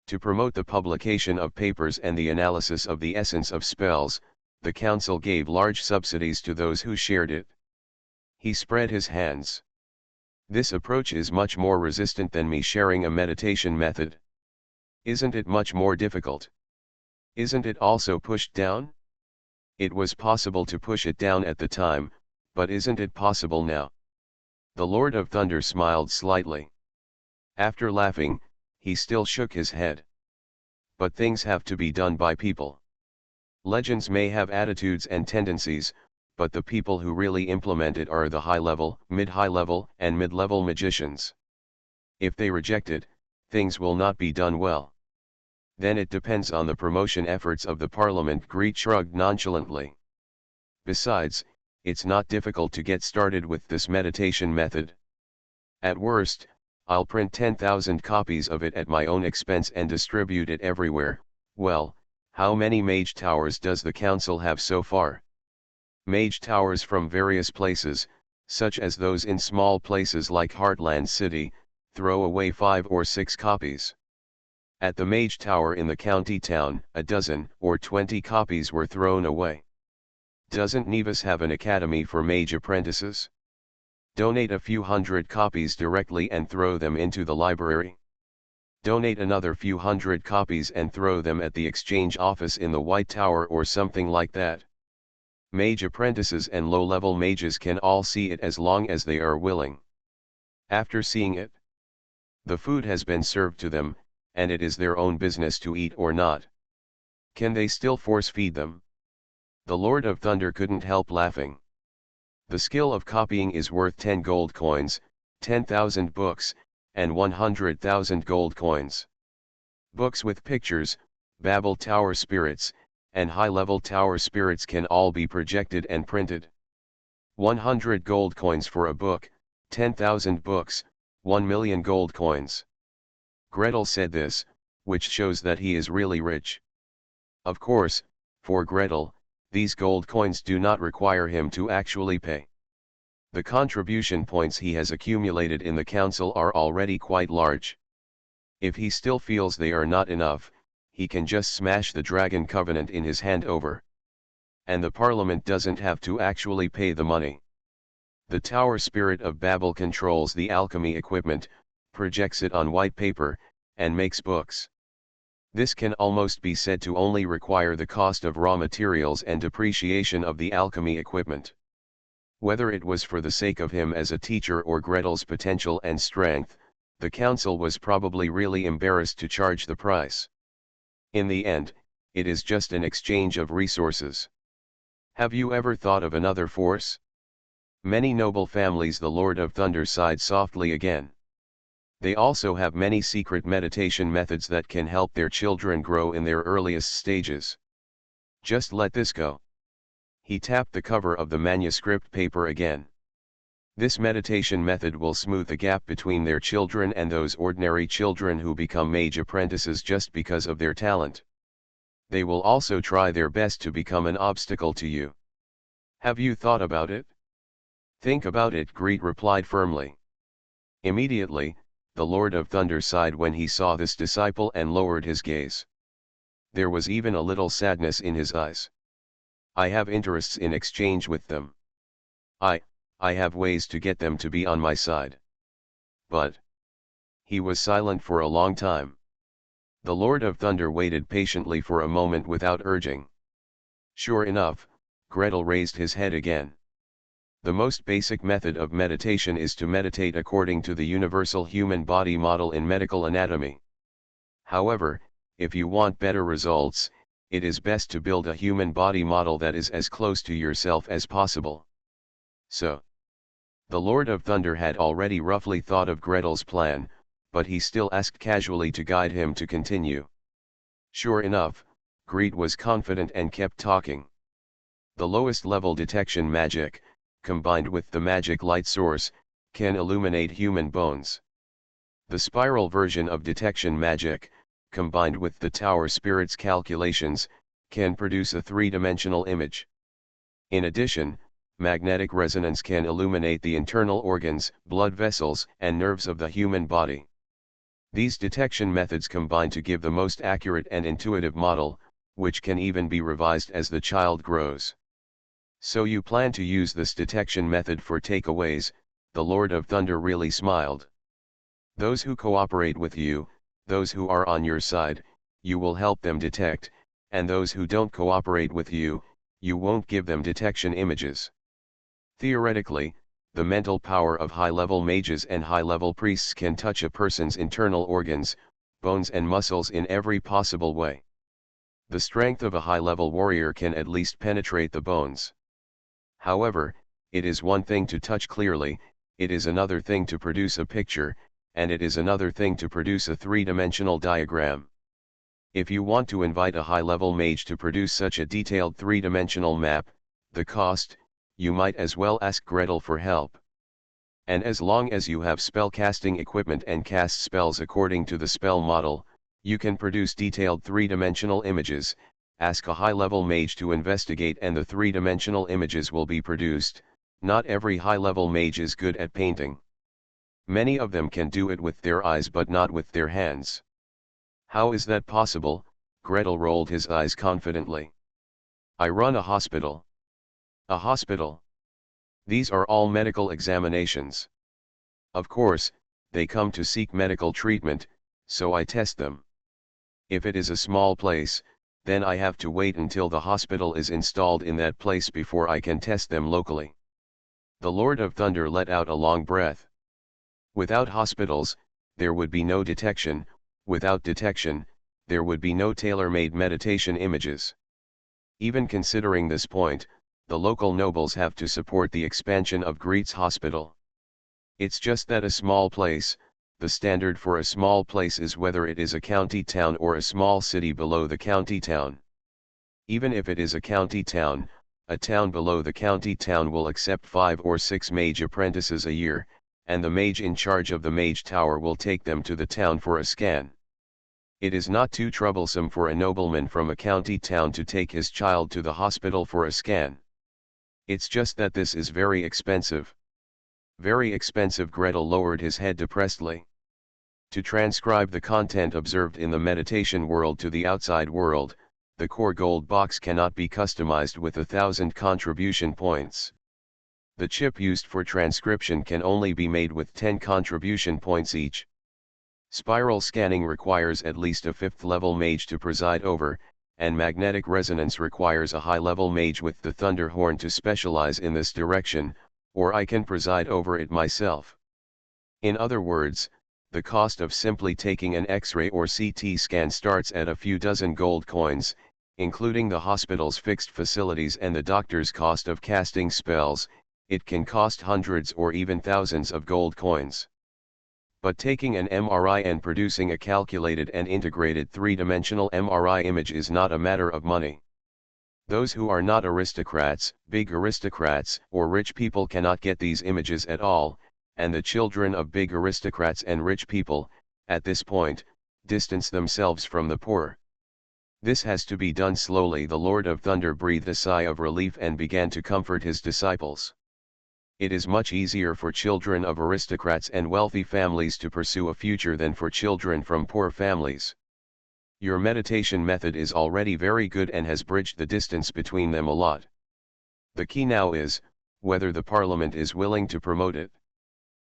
Speaker 1: To promote the publication of papers and the analysis of the essence of spells, the Council gave large subsidies to those who shared it. He spread his hands. This approach is much more resistant than me sharing a meditation method. Isn't it much more difficult? Isn't it also pushed down? It was possible to push it down at the time, but isn't it possible now? The Lord of Thunder smiled slightly. After laughing, he still shook his head. But things have to be done by people. Legends may have attitudes and tendencies, but the people who really implement it are the high-level, mid-high level, and mid-level magicians. If they reject it, things will not be done well. Then it depends on the promotion efforts of the Parliament. Greet shrugged nonchalantly. Besides, it's not difficult to get started with this meditation method. At worst, I'll print 10,000 copies of it at my own expense and distribute it everywhere. Well, how many mage towers does the council have so far? Mage towers from various places, such as those in small places like Heartland City, throw away 5 or 6 copies. At the Mage Tower in the county town, a dozen or 20 copies were thrown away. Doesn't Nevis have an academy for mage apprentices? Donate a few hundred copies directly and throw them into the library. Donate another few hundred copies and throw them at the exchange office in the White Tower or something like that. Mage apprentices and low-level mages can all see it as long as they are willing. After seeing it, the food has been served to them, and it is their own business to eat or not. Can they still force-feed them? The Lord of Thunder couldn't help laughing. The skill of copying is worth 10 gold coins, 10,000 books, and 100,000 gold coins. Books with pictures, Babel Tower spirits, and high-level tower spirits can all be projected and printed. 100 gold coins for a book, 10,000 books, 1 million gold coins. Gretel said this, which shows that he is really rich. Of course, for Gretel, these gold coins do not require him to actually pay. The contribution points he has accumulated in the council are already quite large. If he still feels they are not enough, he can just smash the Dragon Covenant in his hand over. And the Parliament doesn't have to actually pay the money. The Tower Spirit of Babel controls the alchemy equipment, projects it on white paper, and makes books. This can almost be said to only require the cost of raw materials and depreciation of the alchemy equipment. Whether it was for the sake of him as a teacher or Gretel's potential and strength, the council was probably really embarrassed to charge the price. In the end, it is just an exchange of resources. Have you ever thought of another force? Many noble families, the Lord of Thunder sighed softly again. They also have many secret meditation methods that can help their children grow in their earliest stages. Just let this go. He tapped the cover of the manuscript paper again. This meditation method will smooth the gap between their children and those ordinary children who become mage apprentices just because of their talent. They will also try their best to become an obstacle to you. Have you thought about it? Think about it, Greet replied firmly. Immediately, the Lord of Thunder sighed when he saw this disciple and lowered his gaze. There was even a little sadness in his eyes. I have interests in exchange with them. I have ways to get them to be on my side. But he was silent for a long time. The Lord of Thunder waited patiently for a moment without urging. Sure enough, Gretel raised his head again. The most basic method of meditation is to meditate according to the universal human body model in medical anatomy. However, if you want better results, it is best to build a human body model that is as close to yourself as possible. So, the Lord of Thunder had already roughly thought of Gretel's plan, but he still asked casually to guide him to continue. Sure enough, Greet was confident and kept talking. The lowest level detection magic, combined with the magic light source, can illuminate human bones. The spiral version of detection magic, combined with the tower spirit's calculations, can produce a three-dimensional image. In addition, magnetic resonance can illuminate the internal organs, blood vessels, and nerves of the human body. These detection methods combine to give the most accurate and intuitive model, which can even be revised as the child grows. So you plan to use this detection method for takeaways? The Lord of Thunder really smiled. Those who cooperate with you, those who are on your side, you will help them detect, and those who don't cooperate with you, you won't give them detection images. Theoretically, the mental power of high-level mages and high-level priests can touch a person's internal organs, bones and muscles in every possible way. The strength of a high-level warrior can at least penetrate the bones. However, it is one thing to touch clearly, it is another thing to produce a picture, and it is another thing to produce a three-dimensional diagram. If you want to invite a high-level mage to produce such a detailed three-dimensional map, the cost, you might as well ask Gretel for help. And as long as you have spell-casting equipment and cast spells according to the spell model, you can produce detailed three-dimensional images. Ask a high-level mage to investigate and the three-dimensional images will be produced. Not every high-level mage is good at painting. Many of them can do it with their eyes but not with their hands. How is that possible? Gretel rolled his eyes confidently. I run a hospital. A hospital? These are all medical examinations. Of course, they come to seek medical treatment, so I test them. If it is a small place, then I have to wait until the hospital is installed in that place before I can test them locally. The Lord of Thunder let out a long breath. Without hospitals, there would be no detection. Without detection, there would be no tailor-made meditation images. Even considering this point, the local nobles have to support the expansion of Greet's hospital. It's just that a small place, the standard for a small place is whether it is a county town or a small city below the county town. Even if it is a county town, a town below the county town will accept 5 or 6 mage apprentices a year, and the mage in charge of the mage tower will take them to the town for a scan. It is not too troublesome for a nobleman from a county town to take his child to the hospital for a scan. It's just that this is very expensive. Very expensive. Gretel lowered his head depressedly. To transcribe the content observed in the meditation world to the outside world, the core gold box cannot be customized with 1,000 contribution points. The chip used for transcription can only be made with 10 contribution points each. Spiral scanning requires at least a 5th level mage to preside over, and magnetic resonance requires a high level mage with the thunder horn to specialize in this direction. or I can preside over it myself. In other words, the cost of simply taking an X-ray or CT scan starts at a few dozen gold coins, including the hospital's fixed facilities and the doctor's cost of casting spells. It can cost hundreds or even thousands of gold coins. But taking an MRI and producing a calculated and integrated three-dimensional MRI image is not a matter of money. Those who are not aristocrats, big aristocrats, or rich people cannot get these images at all, and the children of big aristocrats and rich people, at this point, distance themselves from the poor. This has to be done slowly. The Lord of Thunder breathed a sigh of relief and began to comfort his disciples. It is much easier for children of aristocrats and wealthy families to pursue a future than for children from poor families. Your meditation method is already very good and has bridged the distance between them a lot. The key now is, whether the Parliament is willing to promote it.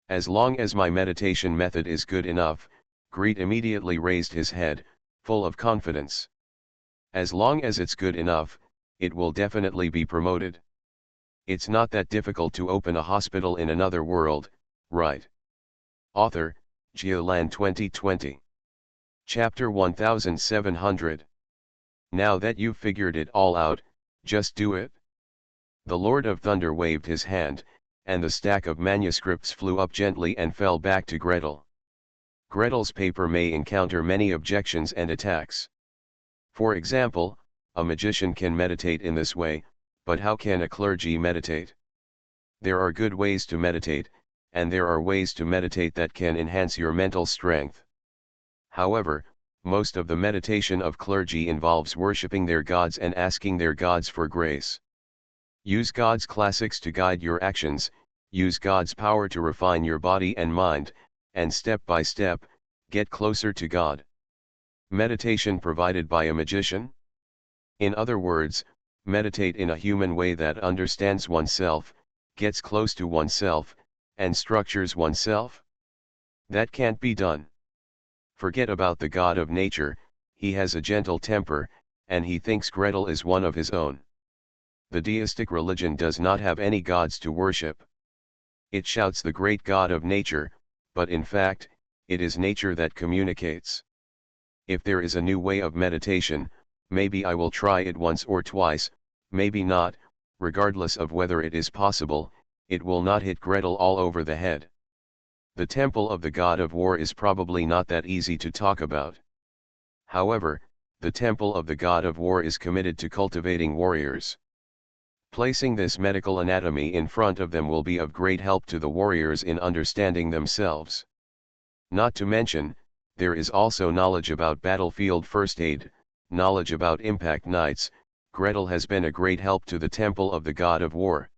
Speaker 1: As long as my meditation method is good enough, Greet immediately raised his head, full of confidence. As long as it's good enough, it will definitely be promoted. It's not that difficult to open a hospital in another world, right? Author, Geoland 2020. Chapter 1700. Now that you've figured it all out, just do it. The Lord of Thunder waved his hand, and the stack of manuscripts flew up gently and fell back to Gretel. Gretel's paper may encounter many objections and attacks. For example, a magician can meditate in this way, but how can a clergy meditate? There are good ways to meditate, and there are ways to meditate that can enhance your mental strength. However, most of the meditation of clergy involves worshipping their gods and asking their gods for grace. Use God's classics to guide your actions, use God's power to refine your body and mind, and step by step, get closer to God. Meditation provided by a magician? In other words, meditate in a human way that understands oneself, gets close to oneself, and structures oneself? That can't be done. Forget about the god of nature. He has a gentle temper, and he thinks Gretel is one of his own. The deistic religion does not have any gods to worship. It shouts the great god of nature, but in fact, it is nature that communicates. If there is a new way of meditation, maybe I will try it once or twice, maybe not. Regardless of whether it is possible, it will not hit Gretel all over the head. The temple of the god of war is probably not that easy to talk about. However, the temple of the god of war is committed to cultivating warriors. Placing this medical anatomy in front of them will be of great help to the warriors in understanding themselves. Not to mention, there is also knowledge about battlefield first aid, knowledge about impact knights. Gretel has been a great help to the temple of the god of war.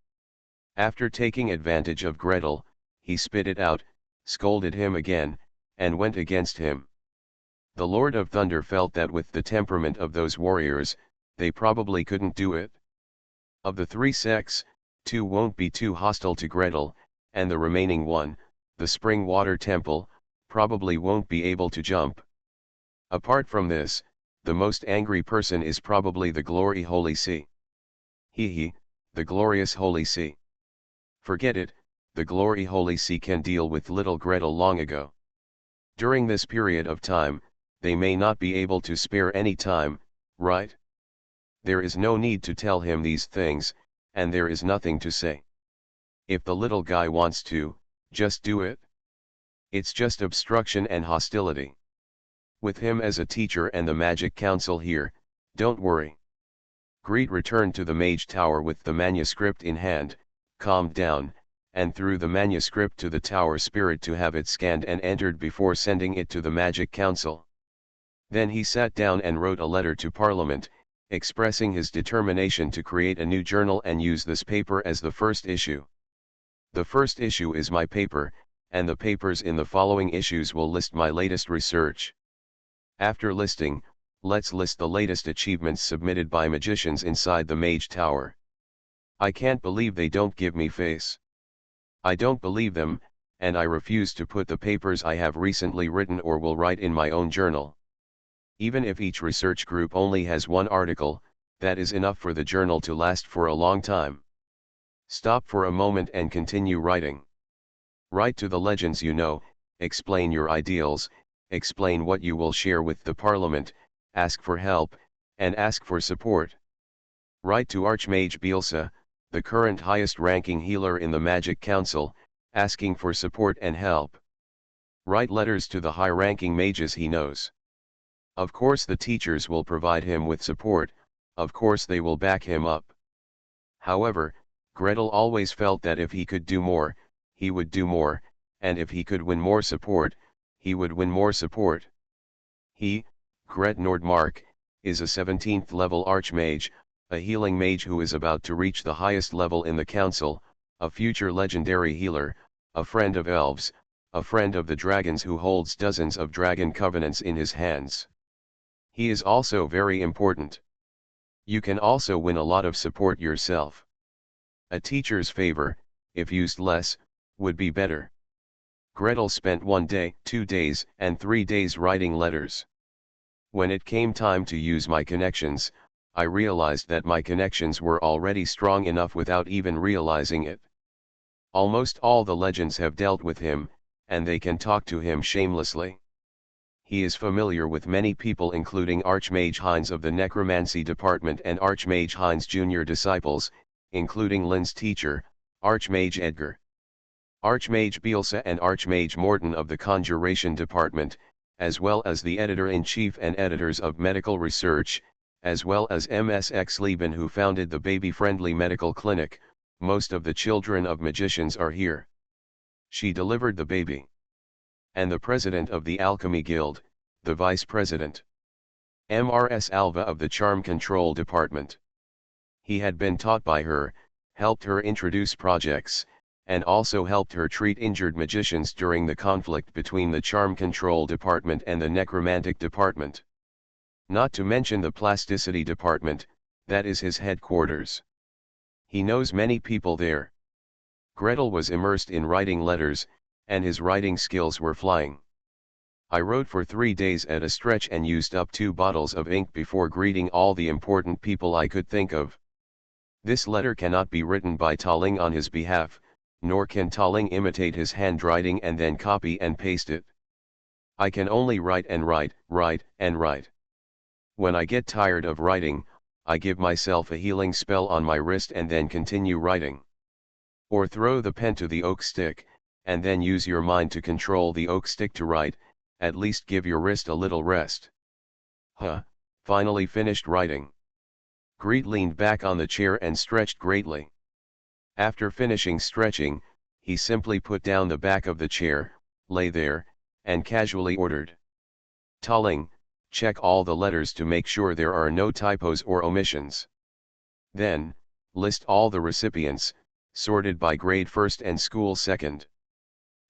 Speaker 1: After taking advantage of Gretel, he spit it out, scolded him again, and went against him. The Lord of Thunder felt that with the temperament of those warriors, they probably couldn't do it. Of the three sects, two won't be too hostile to Gretel, and the remaining one, the Spring Water Temple, probably won't be able to jump. Apart from this, the most angry person is probably the Glory Holy See. The glorious Holy See. Forget it, the Glory Holy See can deal with little Gretel long ago. During this period of time, they may not be able to spare any time, right? There is no need to tell him these things, and there is nothing to say. If the little guy wants to, just do it. It's just obstruction and hostility. With him as a teacher and the Magic Council here, don't worry. Greet returned to the Mage Tower with the manuscript in hand, calmed down, and threw the manuscript to the Tower Spirit to have it scanned and entered before sending it to the Magic Council. Then he sat down and wrote a letter to Parliament, expressing his determination to create a new journal and use this paper as the first issue. The first issue is my paper, and the papers in the following issues will list my latest research. After listing, let's list the latest achievements submitted by magicians inside the Mage Tower. I can't believe they don't give me face. I don't believe them, and I refuse to put the papers I have recently written or will write in my own journal. Even if each research group only has one article, that is enough for the journal to last for a long time. Stop for a moment and continue writing. Write to the legends you know, explain your ideals, explain what you will share with the Parliament, ask for help, and ask for support. Write to Archmage Bielsa, the current highest-ranking healer in the Magic Council, asking for support and help. Write letters to the high-ranking mages he knows. Of course the teachers will provide him with support, of course they will back him up. However, Gretel always felt that if he could do more, he would do more, and if he could win more support, he would win more support. He, Gret Nordmark, is a 17th level Archmage, a healing mage who is about to reach the highest level in the council, a future legendary healer, a friend of elves, a friend of the dragons who holds dozens of dragon covenants in his hands. He is also very important. You can also win a lot of support yourself. A teacher's favor, if used less, would be better. Gretel spent 1 day, 2 days, and 3 days writing letters. When it came time to use my connections, I realized that my connections were already strong enough without even realizing it. Almost all the legends have dealt with him, and they can talk to him shamelessly. He is familiar with many people including Archmage Heinz of the Necromancy Department and Archmage Heinz Junior disciples, including Lynn's teacher, Archmage Edgar. Archmage Bielsa and Archmage Morton of the Conjuration Department, as well as the editor-in-chief and editors of medical research, as well as Ms. X. Lieben who founded the baby-friendly medical clinic. Most of the children of magicians are here. She delivered the baby. And the president of the Alchemy Guild, the vice president. Mrs. Alva of the Charm Control Department. He had been taught by her, helped her introduce projects, and also helped her treat injured magicians during the conflict between the Charm Control Department and the Necromantic Department. Not to mention the Plasticity Department, that is his headquarters. He knows many people there. Gretel was immersed in writing letters, and his writing skills were flying. I wrote for 3 days at a stretch and used up 2 bottles of ink before greeting all the important people I could think of. This letter cannot be written by Taling on his behalf, nor can Taling imitate his handwriting and then copy and paste it. I can only write and write, write and write. When I get tired of writing, I give myself a healing spell on my wrist and then continue writing. Or throw the pen to the oak stick, and then use your mind to control the oak stick to write, at least give your wrist a little rest. Finally finished writing. Greet leaned back on the chair and stretched greatly. After finishing stretching, he simply put down the back of the chair, lay there, and casually ordered. Taling, check all the letters to make sure there are no typos or omissions. Then, list all the recipients, sorted by grade first and school second.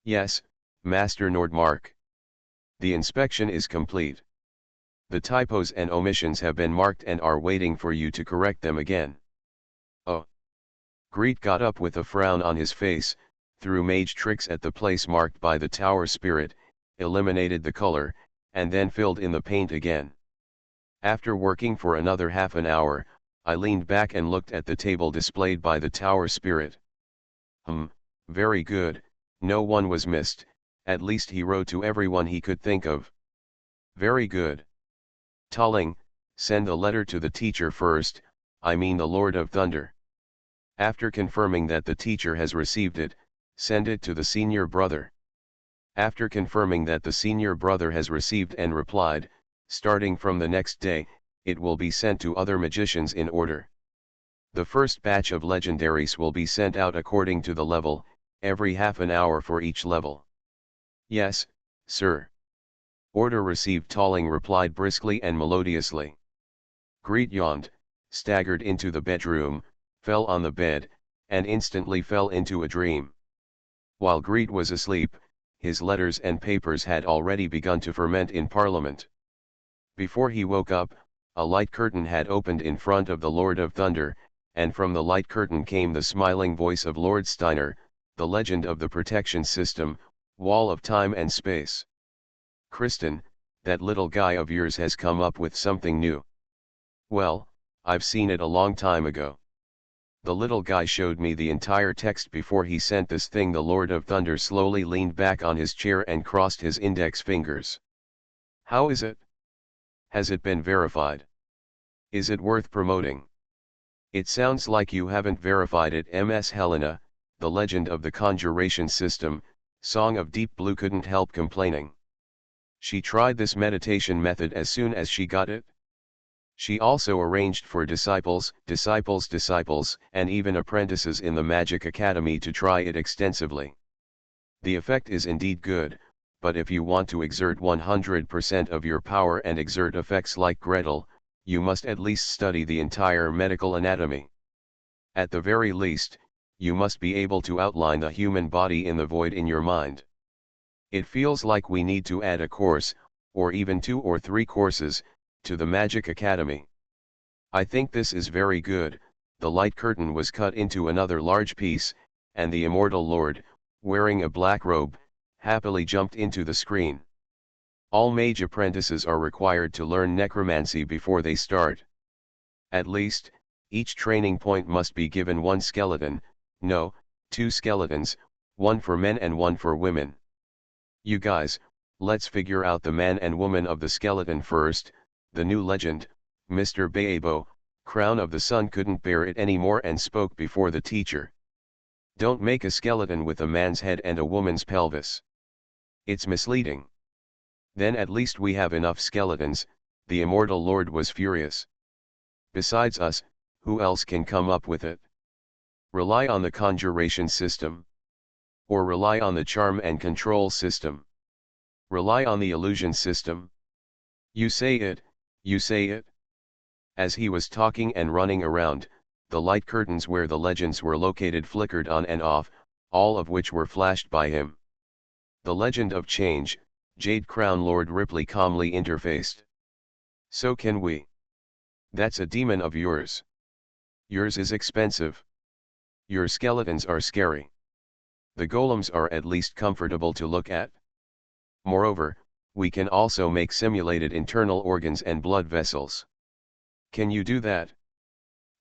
Speaker 1: Yes, Master Nordmark. The inspection is complete. The typos and omissions have been marked and are waiting for you to correct them again. Oh. Greet got up with a frown on his face, threw mage tricks at the place marked by the tower spirit, eliminated the color, and then filled in the paint again. After working for another half an hour, I leaned back and looked at the table displayed by the tower spirit. Very good, no one was missed, at least he wrote to everyone he could think of. Very good. Taling, send the letter to the teacher first, I mean the Lord of Thunder. After confirming that the teacher has received it, send it to the senior brother. After confirming that the senior brother has received and replied, starting from the next day, it will be sent to other magicians in order. The first batch of legendaries will be sent out according to the level, every half an hour for each level. Yes, sir. Order received. Taling replied briskly and melodiously. Greet yawned, staggered into the bedroom, fell on the bed, and instantly fell into a dream. While Greet was asleep, his letters and papers had already begun to ferment in Parliament. Before he woke up, a light curtain had opened in front of the Lord of Thunder, and from the light curtain came the smiling voice of Lord Steiner, the legend of the protection system, wall of time and space. Kristen, that little guy of yours has come up with something new. Well, I've seen it a long time ago. The little guy showed me the entire text before he sent this thing. The Lord of Thunder slowly leaned back on his chair and crossed his index fingers. How is it? Has it been verified? Is it worth promoting? It sounds like you haven't verified it. Ms. Helena, the legend of the conjuration system, Song of Deep Blue couldn't help complaining. She tried this meditation method as soon as she got it. She also arranged for disciples, and even apprentices in the Magic Academy to try it extensively. The effect is indeed good, but if you want to exert 100% of your power and exert effects like Gretel, you must at least study the entire medical anatomy. At the very least, you must be able to outline the human body in the void in your mind. It feels like we need to add a course, or even 2 or 3 courses, to the Magic Academy. I think this is very good. The light curtain was cut into another large piece, and the Immortal Lord, wearing a black robe, happily jumped into the screen. All mage apprentices are required to learn necromancy before they start. At least, each training point must be given 1 skeleton, no, 2 skeletons, 1 for men and 1 for women. You guys, let's figure out the man and woman of the skeleton first. The new legend, Mr. Baebo, Crown of the Sun, couldn't bear it anymore and spoke before the teacher. Don't make a skeleton with a man's head and a woman's pelvis. It's misleading. Then at least we have enough skeletons. The Immortal Lord was furious. Besides us, who else can come up with it? Rely on the conjuration system? Or rely on the charm and control system? Rely on the illusion system? You say it, you say it. As he was talking and running around, the light curtains where the legends were located flickered on and off, all of which were flashed by him. The Legend of Change, Jade Crown Lord Ripley calmly interfaced. So can we. That's a demon of yours. Yours is expensive. Your skeletons are scary. The golems are at least comfortable to look at. Moreover, we can also make simulated internal organs and blood vessels. Can you do that?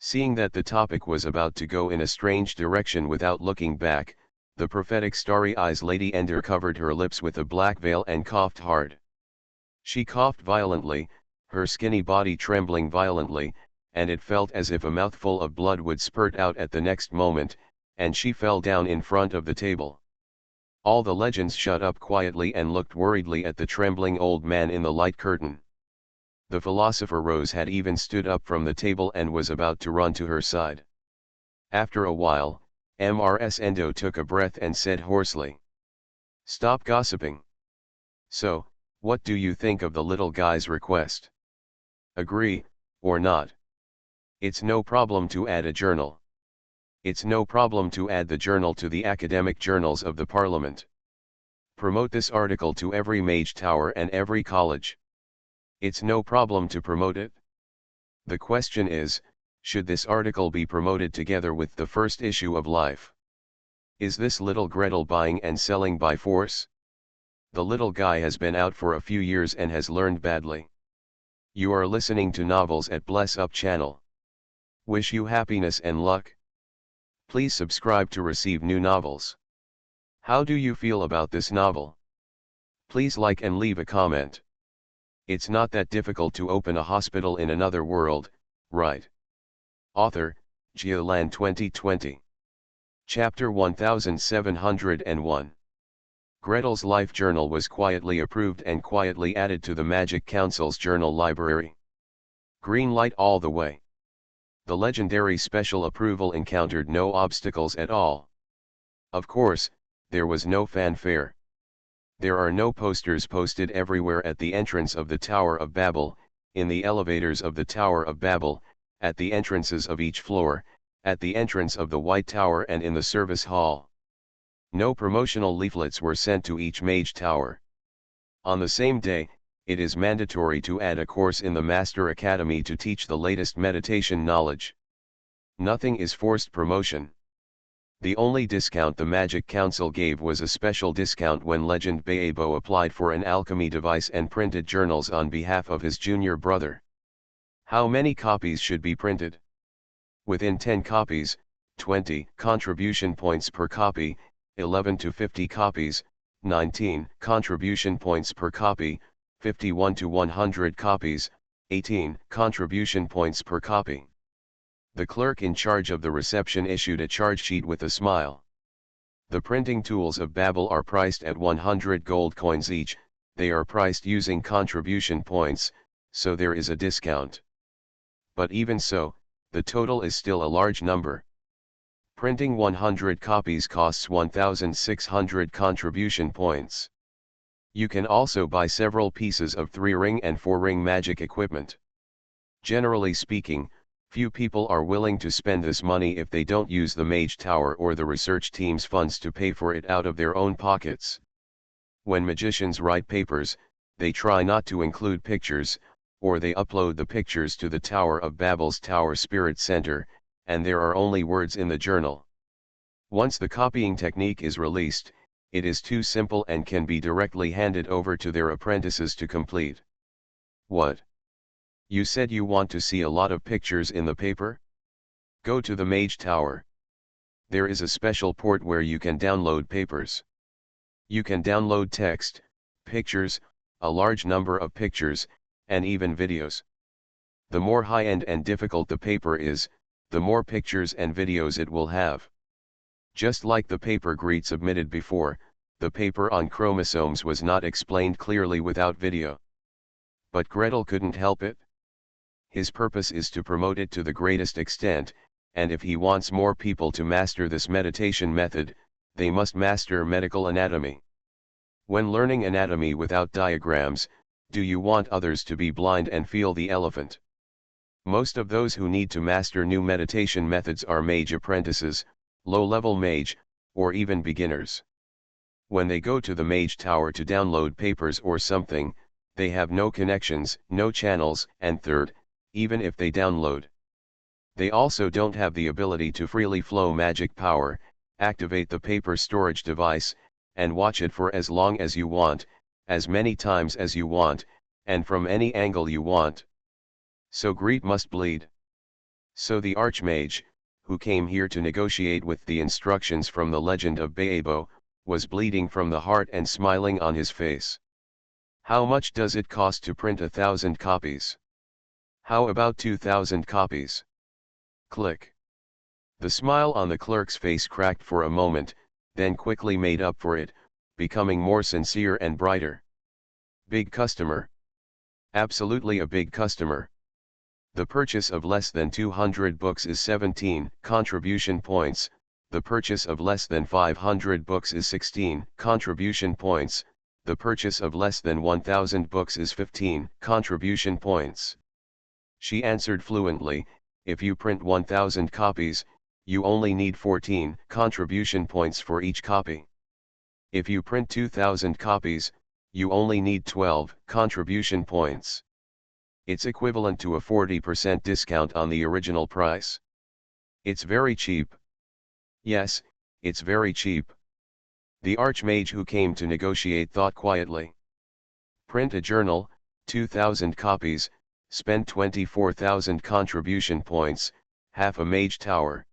Speaker 1: Seeing that the topic was about to go in a strange direction without looking back, the prophetic starry eyes Lady Ender covered her lips with a black veil and coughed hard. She coughed violently, her skinny body trembling violently, and it felt as if a mouthful of blood would spurt out at the next moment, and she fell down in front of the table. All the legends shut up quietly and looked worriedly at the trembling old man in the light curtain. The philosopher Rose had even stood up from the table and was about to run to her side. After a while, Mrs. Endo took a breath and said hoarsely, "Stop gossiping. So, what do you think of the little guy's request? Agree, or not? It's no problem to add a journal. It's no problem to add the journal to the academic journals of the Parliament. Promote this article to every mage tower and every college. It's no problem to promote it. The question is, should this article be promoted together with the first issue of Life? Is this little Gretel buying and selling by force? The little guy has been out for a few years and has learned badly. You are listening to Novels at Bless Up channel. Wish you happiness and luck. Please subscribe to receive new novels. How do you feel about this novel? Please like and leave a comment. It's not that difficult to open a hospital in another world, right? Author, Geolan 2020. Chapter 1701. Gretel's life journal was quietly approved and quietly added to the Magic Council's journal library. Green light all the way. The legendary special approval encountered no obstacles at all. Of course, there was no fanfare. There are no posters posted everywhere at the entrance of the Tower of Babel, in the elevators of the Tower of Babel, at the entrances of each floor, at the entrance of the White Tower and in the service hall. No promotional leaflets were sent to each mage tower. On the same day, it is mandatory to add a course in the Master Academy to teach the latest meditation knowledge. Nothing is forced promotion. The only discount the Magic Council gave was a special discount when Legend Baebo applied for an alchemy device and printed journals on behalf of his junior brother. How many copies should be printed? Within 10 copies, 20 contribution points per copy, 11 to 50 copies, 19 contribution points per copy, 51 to 100 copies, 18 contribution points per copy. The clerk in charge of the reception issued a charge sheet with a smile. The printing tools of Babel are priced at 100 gold coins each. They are priced using contribution points, so there is a discount. But even so, the total is still a large number. Printing 100 copies costs 1,600 contribution points. You can also buy several pieces of 3-ring and 4-ring magic equipment. Generally speaking, few people are willing to spend this money if they don't use the Mage Tower or the research team's funds to pay for it out of their own pockets. When magicians write papers, they try not to include pictures, or they upload the pictures to the Tower of Babel's Tower Spirit Center, and there are only words in the journal. Once the copying technique is released, it is too simple and can be directly handed over to their apprentices to complete. What? You said you want to see a lot of pictures in the paper? Go to the Mage Tower. There is a special port where you can download papers. You can download text, pictures, a large number of pictures, and even videos. The more high-end and difficult the paper is, the more pictures and videos it will have. Just like the paper Greet submitted before, the paper on chromosomes was not explained clearly without video. But Gretel couldn't help it. His purpose is to promote it to the greatest extent, and if he wants more people to master this meditation method, they must master medical anatomy. When learning anatomy without diagrams, do you want others to be blind and feel the elephant? Most of those who need to master new meditation methods are mage apprentices, low-level mage, or even beginners. When they go to the Mage Tower to download papers or something, they have no connections, no channels, and third, even if they download, they also don't have the ability to freely flow magic power, activate the paper storage device, and watch it for as long as you want, as many times as you want, and from any angle you want. So Greet must bleed. So the Archmage, who came here to negotiate with the instructions from the legend of Baebo, was bleeding from the heart and smiling on his face. How much does it cost to print 1,000 copies? How about 2,000 copies? Click. The smile on the clerk's face cracked for a moment, then quickly made up for it, becoming more sincere and brighter. Big customer. Absolutely a big customer. The purchase of less than 200 books is 17 contribution points, the purchase of less than 500 books is 16 contribution points, the purchase of less than 1,000 books is 15 contribution points. She answered fluently, if you print 1,000 copies, you only need 14 contribution points for each copy. If you print 2,000 copies, you only need 12 contribution points. It's equivalent to a 40% discount on the original price. It's very cheap. Yes, it's very cheap. The Archmage who came to negotiate thought quietly. Print a journal, 2,000 copies, spend 24,000 contribution points, half a Mage Tower.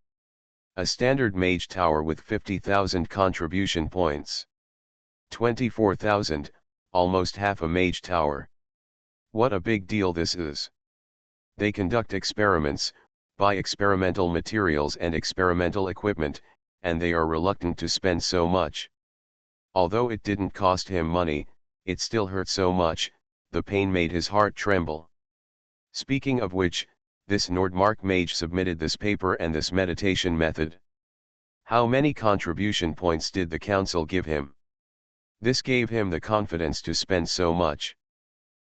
Speaker 1: A standard Mage Tower with 50,000 contribution points. 24,000, almost half a Mage Tower. What a big deal this is. They conduct experiments, buy experimental materials and experimental equipment, and they are reluctant to spend so much. Although it didn't cost him money, it still hurt so much, the pain made his heart tremble. Speaking of which, this Nordmark mage submitted this paper and this meditation method. How many contribution points did the council give him? This gave him the confidence to spend so much.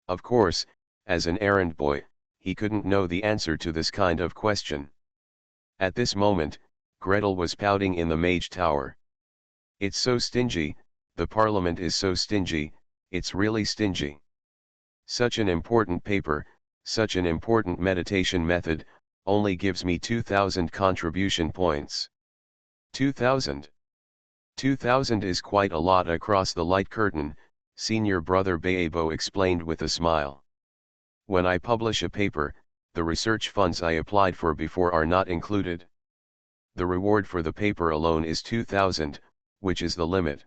Speaker 1: Of course, as an errand boy, he couldn't know the answer to this kind of question. At this moment, Gretel was pouting in the Mage Tower. It's so stingy, the Parliament is so stingy, it's really stingy. Such an important paper, such an important meditation method, only gives me 2,000 contribution points. 2,000? 2,000 is quite a lot across the light curtain, Senior Brother Baebo explained with a smile. When I publish a paper, the research funds I applied for before are not included. The reward for the paper alone is 2,000, which is the limit.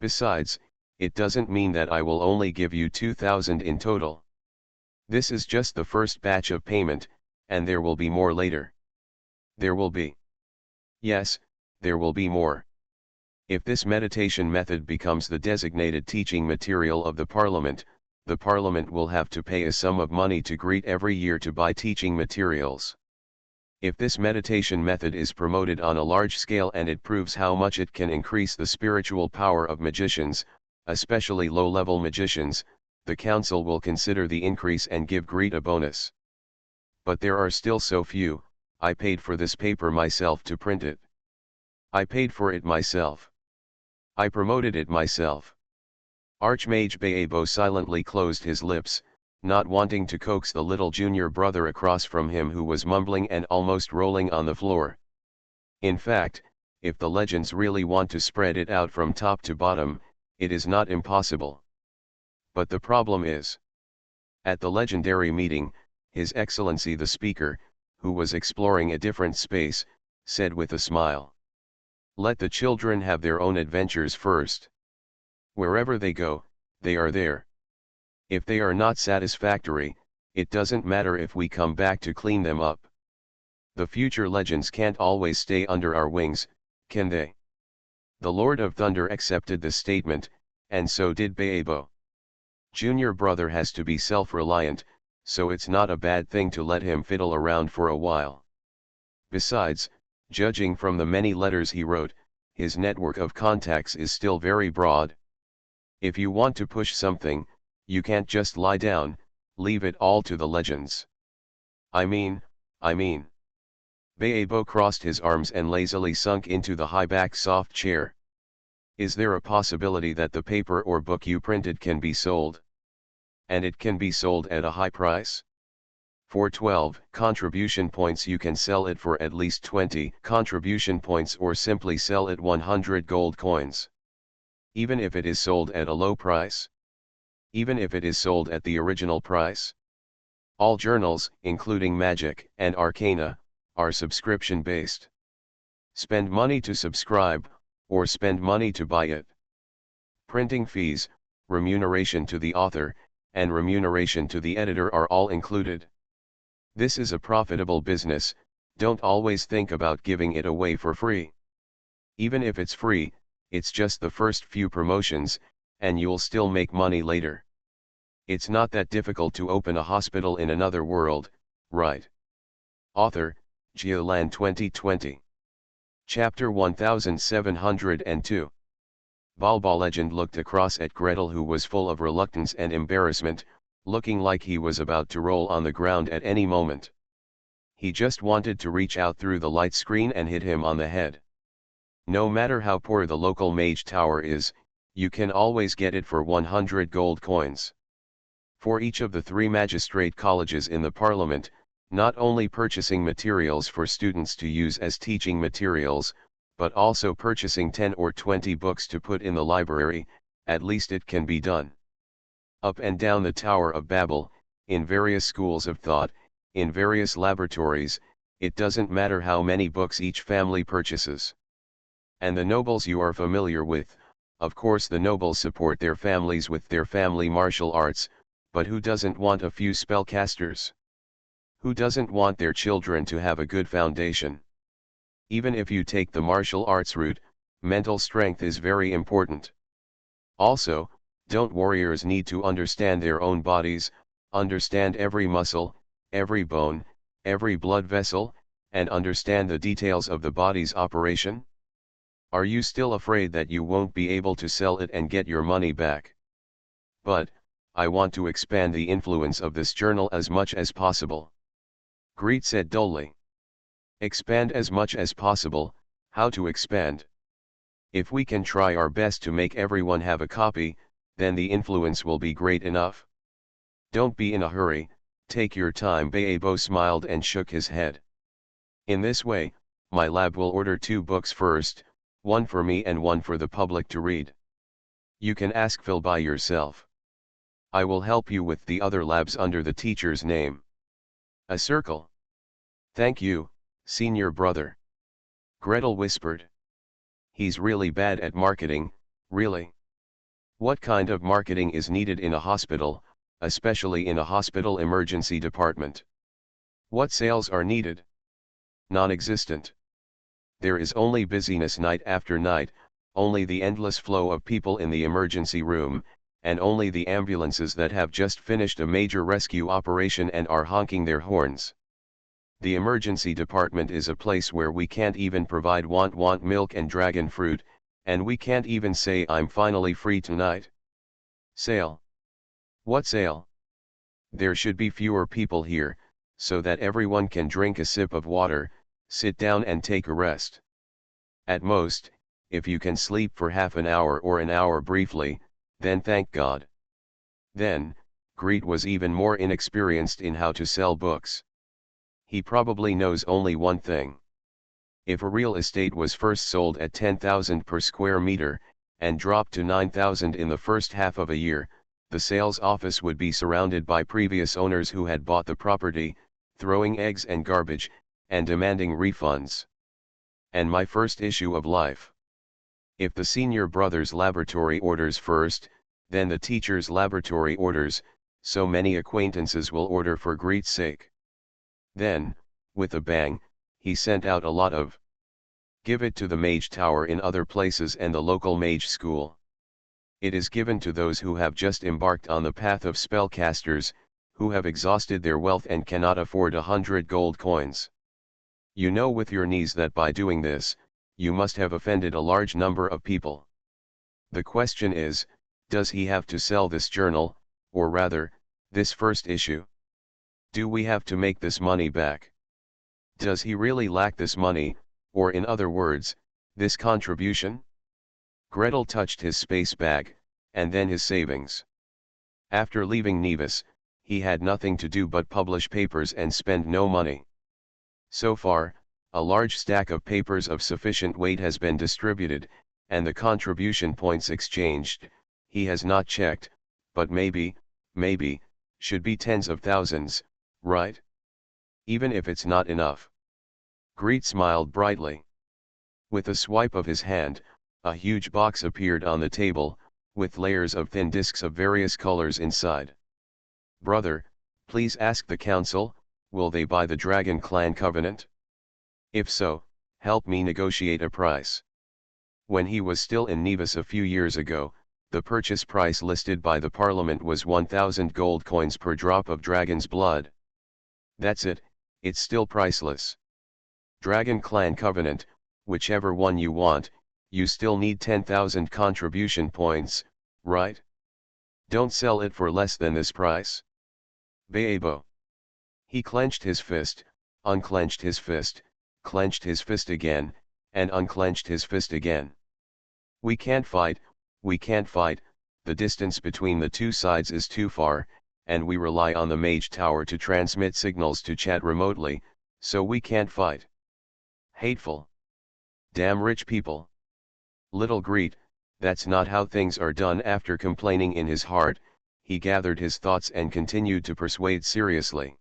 Speaker 1: Besides, it doesn't mean that I will only give you 2,000 in total. This is just the first batch of payment, and there will be more later. There will be. Yes, there will be more. If this meditation method becomes the designated teaching material of the Parliament will have to pay a sum of money to greet every year to buy teaching materials. If this meditation method is promoted on a large scale and it proves how much it can increase the spiritual power of magicians, especially low-level magicians, the council will consider the increase and give greet a bonus. But there are still so few. I paid for this paper myself to print it. I paid for it myself. I promoted it myself. Archmage Baebo silently closed his lips, not wanting to coax the little junior brother across from him who was mumbling and almost rolling on the floor. In fact, if the legends really want to spread it out from top to bottom, it is not impossible. But the problem is, at the legendary meeting, His Excellency the Speaker, who was exploring a different space, said with a smile, "Let the children have their own adventures first. Wherever they go, they are there. If they are not satisfactory, it doesn't matter if we come back to clean them up. The future legends can't always stay under our wings, can they?" The Lord of Thunder accepted the statement, and so did Baebo. Junior brother has to be self-reliant, so it's not a bad thing to let him fiddle around for a while. Besides, judging from the many letters he wrote, his network of contacts is still very broad. If you want to push something, you can't just lie down, leave it all to the legends. I mean. Baebo crossed his arms and lazily sunk into the high-back soft chair. Is there a possibility that the paper or book you printed can be sold? And it can be sold at a high price? For 12 contribution points you can sell it for at least 20 contribution points or simply sell it 100 gold coins. Even if it is sold at a low price? Even if it is sold at the original price? All journals, including Magic and Arcana, are subscription-based. Spend money to subscribe, or spend money to buy it. Printing fees, remuneration to the author, and remuneration to the editor are all included. This is a profitable business, don't always think about giving it away for free. Even if it's free, it's just the first few promotions, and you'll still make money later. It's not that difficult to open a hospital in another world, right? Author, Geoland 2020. Chapter 1702. Balba Legend looked across at Gretel, who was full of reluctance and embarrassment, looking like he was about to roll on the ground at any moment. He just wanted to reach out through the light screen and hit him on the head. No matter how poor the local mage tower is, you can always get it for 100 gold coins. For each of the 3 magistrate colleges in the Parliament, not only purchasing materials for students to use as teaching materials, but also purchasing 10 or 20 books to put in the library, at least it can be done. Up and down the Tower of Babel, in various schools of thought, in various laboratories, it doesn't matter how many books each family purchases. And the nobles you are familiar with, of course the nobles support their families with their family martial arts, but who doesn't want a few spellcasters? Who doesn't want their children to have a good foundation? Even if you take the martial arts route, mental strength is very important. Also, don't warriors need to understand their own bodies, understand every muscle, every bone, every blood vessel, and understand the details of the body's operation? Are you still afraid that you won't be able to sell it and get your money back? But, I want to expand the influence of this journal as much as possible. Greet said dully. Expand as much as possible. How to expand? If we can try our best to make everyone have a copy, then the influence will be great enough. Don't be in a hurry, take your time. Baebo smiled and shook his head. In this way, my lab will order 2 books first, one for me and one for the public to read. You can ask Phil by yourself. I will help you with the other labs under the teacher's name. A circle. Thank you, senior brother. Gretel whispered. He's really bad at marketing, really. What kind of marketing is needed in a hospital, especially in a hospital emergency department? What sales are needed? Non-existent. There is only busyness night after night, only the endless flow of people in the emergency room, and only the ambulances that have just finished a major rescue operation and are honking their horns. The emergency department is a place where we can't even provide want milk and dragon fruit, and we can't even say I'm finally free tonight. Sale. What sale? There should be fewer people here, so that everyone can drink a sip of water, sit down and take a rest. At most, if you can sleep for half an hour or an hour briefly, then thank God. Then, Greet was even more inexperienced in how to sell books. He probably knows only one thing. If a real estate was first sold at 10,000 per square meter, and dropped to 9,000 in the first half of a year, the sales office would be surrounded by previous owners who had bought the property, throwing eggs and garbage, and demanding refunds. And my first issue of life. If the senior brother's laboratory orders first, then the teacher's laboratory orders, so many acquaintances will order for Greet's sake. Then, with a bang, he sent out a lot of "Give it to the Mage Tower" in other places and the local mage school. It is given to those who have just embarked on the path of spellcasters, who have exhausted their wealth and cannot afford 100 gold coins. You know with your knees that by doing this, you must have offended a large number of people. The question is, does he have to sell this journal, or rather, this first issue? Do we have to make this money back? Does he really lack this money, or in other words, this contribution? Gretel touched his space bag, and then his savings. After leaving Nevis, he had nothing to do but publish papers and spend no money. So far, a large stack of papers of sufficient weight has been distributed, and the contribution points exchanged. He has not checked, but maybe, should be tens of thousands, right? Even if it's not enough. Greet smiled brightly. With a swipe of his hand, a huge box appeared on the table, with layers of thin discs of various colors inside. Brother, please ask the council, will they buy the Dragon Clan Covenant? If so, help me negotiate a price. When he was still in Nevis a few years ago, the purchase price listed by the Parliament was 1,000 gold coins per drop of dragon's blood. That's it, it's still priceless. Dragon Clan Covenant, whichever one you want, you still need 10,000 contribution points, right? Don't sell it for less than this price. Baebo. He clenched his fist, unclenched his fist, clenched his fist again, and unclenched his fist again. We can't fight, the distance between the two sides is too far, and we rely on the Mage Tower to transmit signals to chat remotely, so we can't fight. Hateful. Damn rich people. Little Greet, that's not how things are done. After complaining in his heart, he gathered his thoughts and continued to persuade seriously.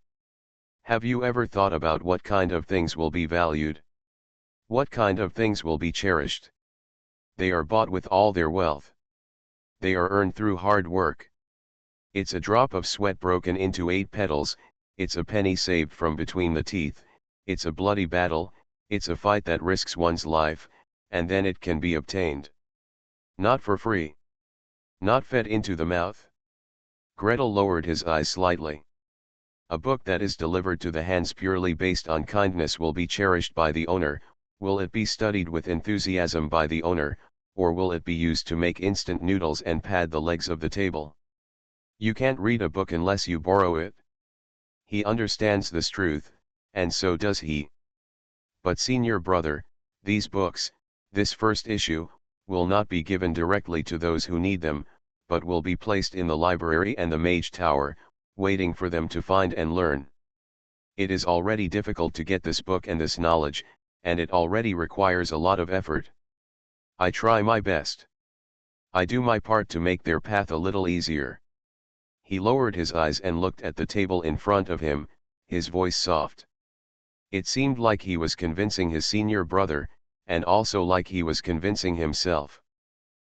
Speaker 1: Have you ever thought about what kind of things will be valued? What kind of things will be cherished? They are bought with all their wealth. They are earned through hard work. It's a drop of sweat broken into 8 petals, it's a penny saved from between the teeth, it's a bloody battle, it's a fight that risks one's life, and then it can be obtained. Not for free. Not fed into the mouth. Gretel lowered his eyes slightly. A book that is delivered to the hands purely based on kindness will be cherished by the owner. Will it be studied with enthusiasm by the owner, or will it be used to make instant noodles and pad the legs of the table? You can't read a book unless you borrow it. He understands this truth, and so does he. But senior brother, these books, this first issue, will not be given directly to those who need them, but will be placed in the library and the Mage Tower, waiting for them to find and learn. It is already difficult to get this book and this knowledge, and it already requires a lot of effort. I try my best. I do my part to make their path a little easier. He lowered his eyes and looked at the table in front of him, his voice soft. It seemed like he was convincing his senior brother, and also like he was convincing himself.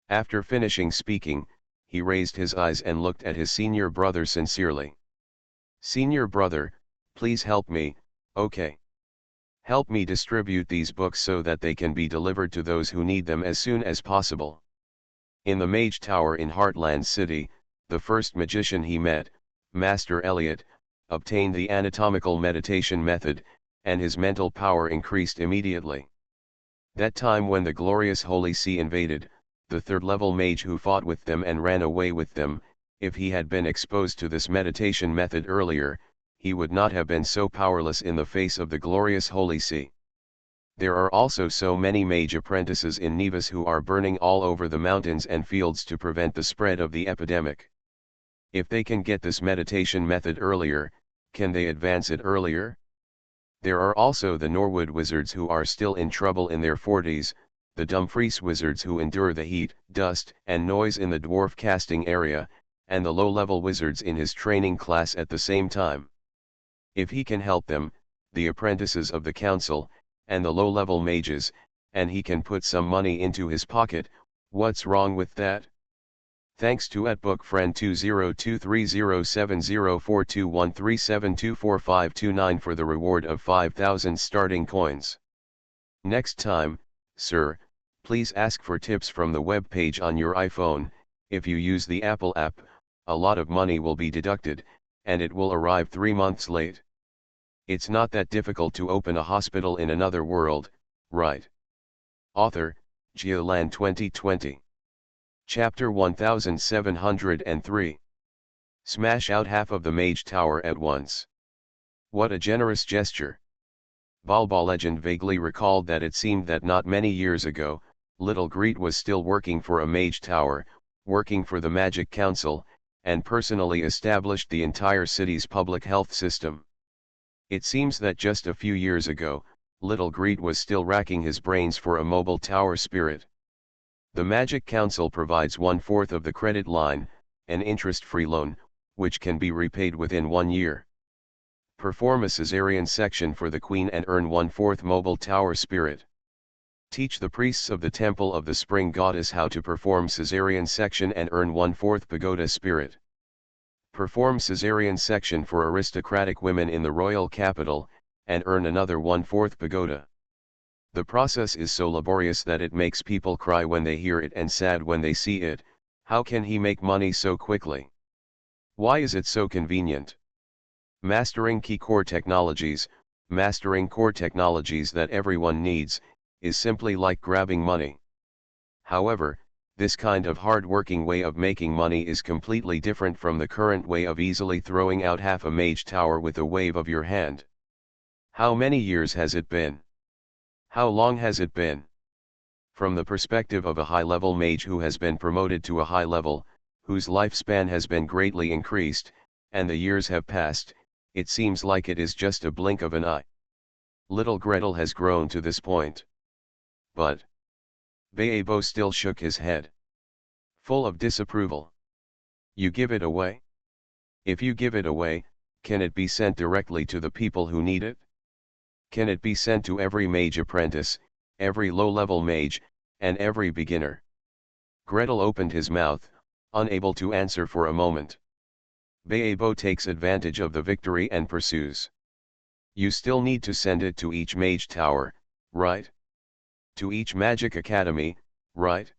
Speaker 1: After finishing speaking, he raised his eyes and looked at his senior brother sincerely. "Senior brother, please help me, okay? Help me distribute these books so that they can be delivered to those who need them as soon as possible." In the Mage Tower in Heartland City, the first magician he met, Master Elliot, obtained the anatomical meditation method, and his mental power increased immediately. That time when the glorious Holy See invaded, the third-level mage who fought with them and ran away with them, if he had been exposed to this meditation method earlier, he would not have been so powerless in the face of the glorious Holy See. There are also so many mage apprentices in Nevis who are burning all over the mountains and fields to prevent the spread of the epidemic. If they can get this meditation method earlier, can they advance it earlier? There are also the Norwood wizards who are still in trouble in their 40s, the Dumfries wizards who endure the heat, dust, and noise in the dwarf casting area, and the low-level wizards in his training class at the same time. If he can help them, the apprentices of the council, and the low-level mages, and he can put some money into his pocket, what's wrong with that? Thanks to @bookfriend 202307042137245249 for the reward of 5,000 starting coins. Next time, sir, please ask for tips from the web page on your iPhone. If you use the Apple app, a lot of money will be deducted, and it will arrive 3 months late. It's not that difficult to open a hospital in another world, right? Author, Geoland 2020. Chapter 1703. Smash out half of the Mage Tower at once. What a generous gesture. Balba legend vaguely recalled that it seemed that not many years ago, Little Greet was still working for a Mage Tower, working for the Magic Council, and personally established the entire city's public health system. It seems that just a few years ago, Little Greet was still racking his brains for a mobile tower spirit. The Magic Council provides 1/4 of the credit line, an interest-free loan, which can be repaid within 1 year. Perform a cesarean section for the Queen and earn 1/4 mobile tower spirit. Teach the priests of the Temple of the Spring Goddess how to perform cesarean section and earn 1/4 pagoda spirit. Perform cesarean section for aristocratic women in the royal capital, and earn another 1/4 pagoda. The process is so laborious that it makes people cry when they hear it and sad when they see it. How can he make money so quickly? Why is it so convenient? Mastering key core technologies, mastering core technologies that everyone needs, is simply like grabbing money. However, this kind of hard-working way of making money is completely different from the current way of easily throwing out half a mage tower with a wave of your hand. How many years has it been? How long has it been? From the perspective of a high-level mage who has been promoted to a high level, whose lifespan has been greatly increased, and the years have passed, it seems like it is just a blink of an eye. Little Gretel has grown to this point. But Beabo still shook his head, full of disapproval. You give it away? If you give it away, can it be sent directly to the people who need it? Can it be sent to every mage apprentice, every low-level mage, and every beginner? Gretel opened his mouth, unable to answer for a moment. Beabo takes advantage of the victory and pursues. You still need to send it to each mage tower, right? To each magic academy, right?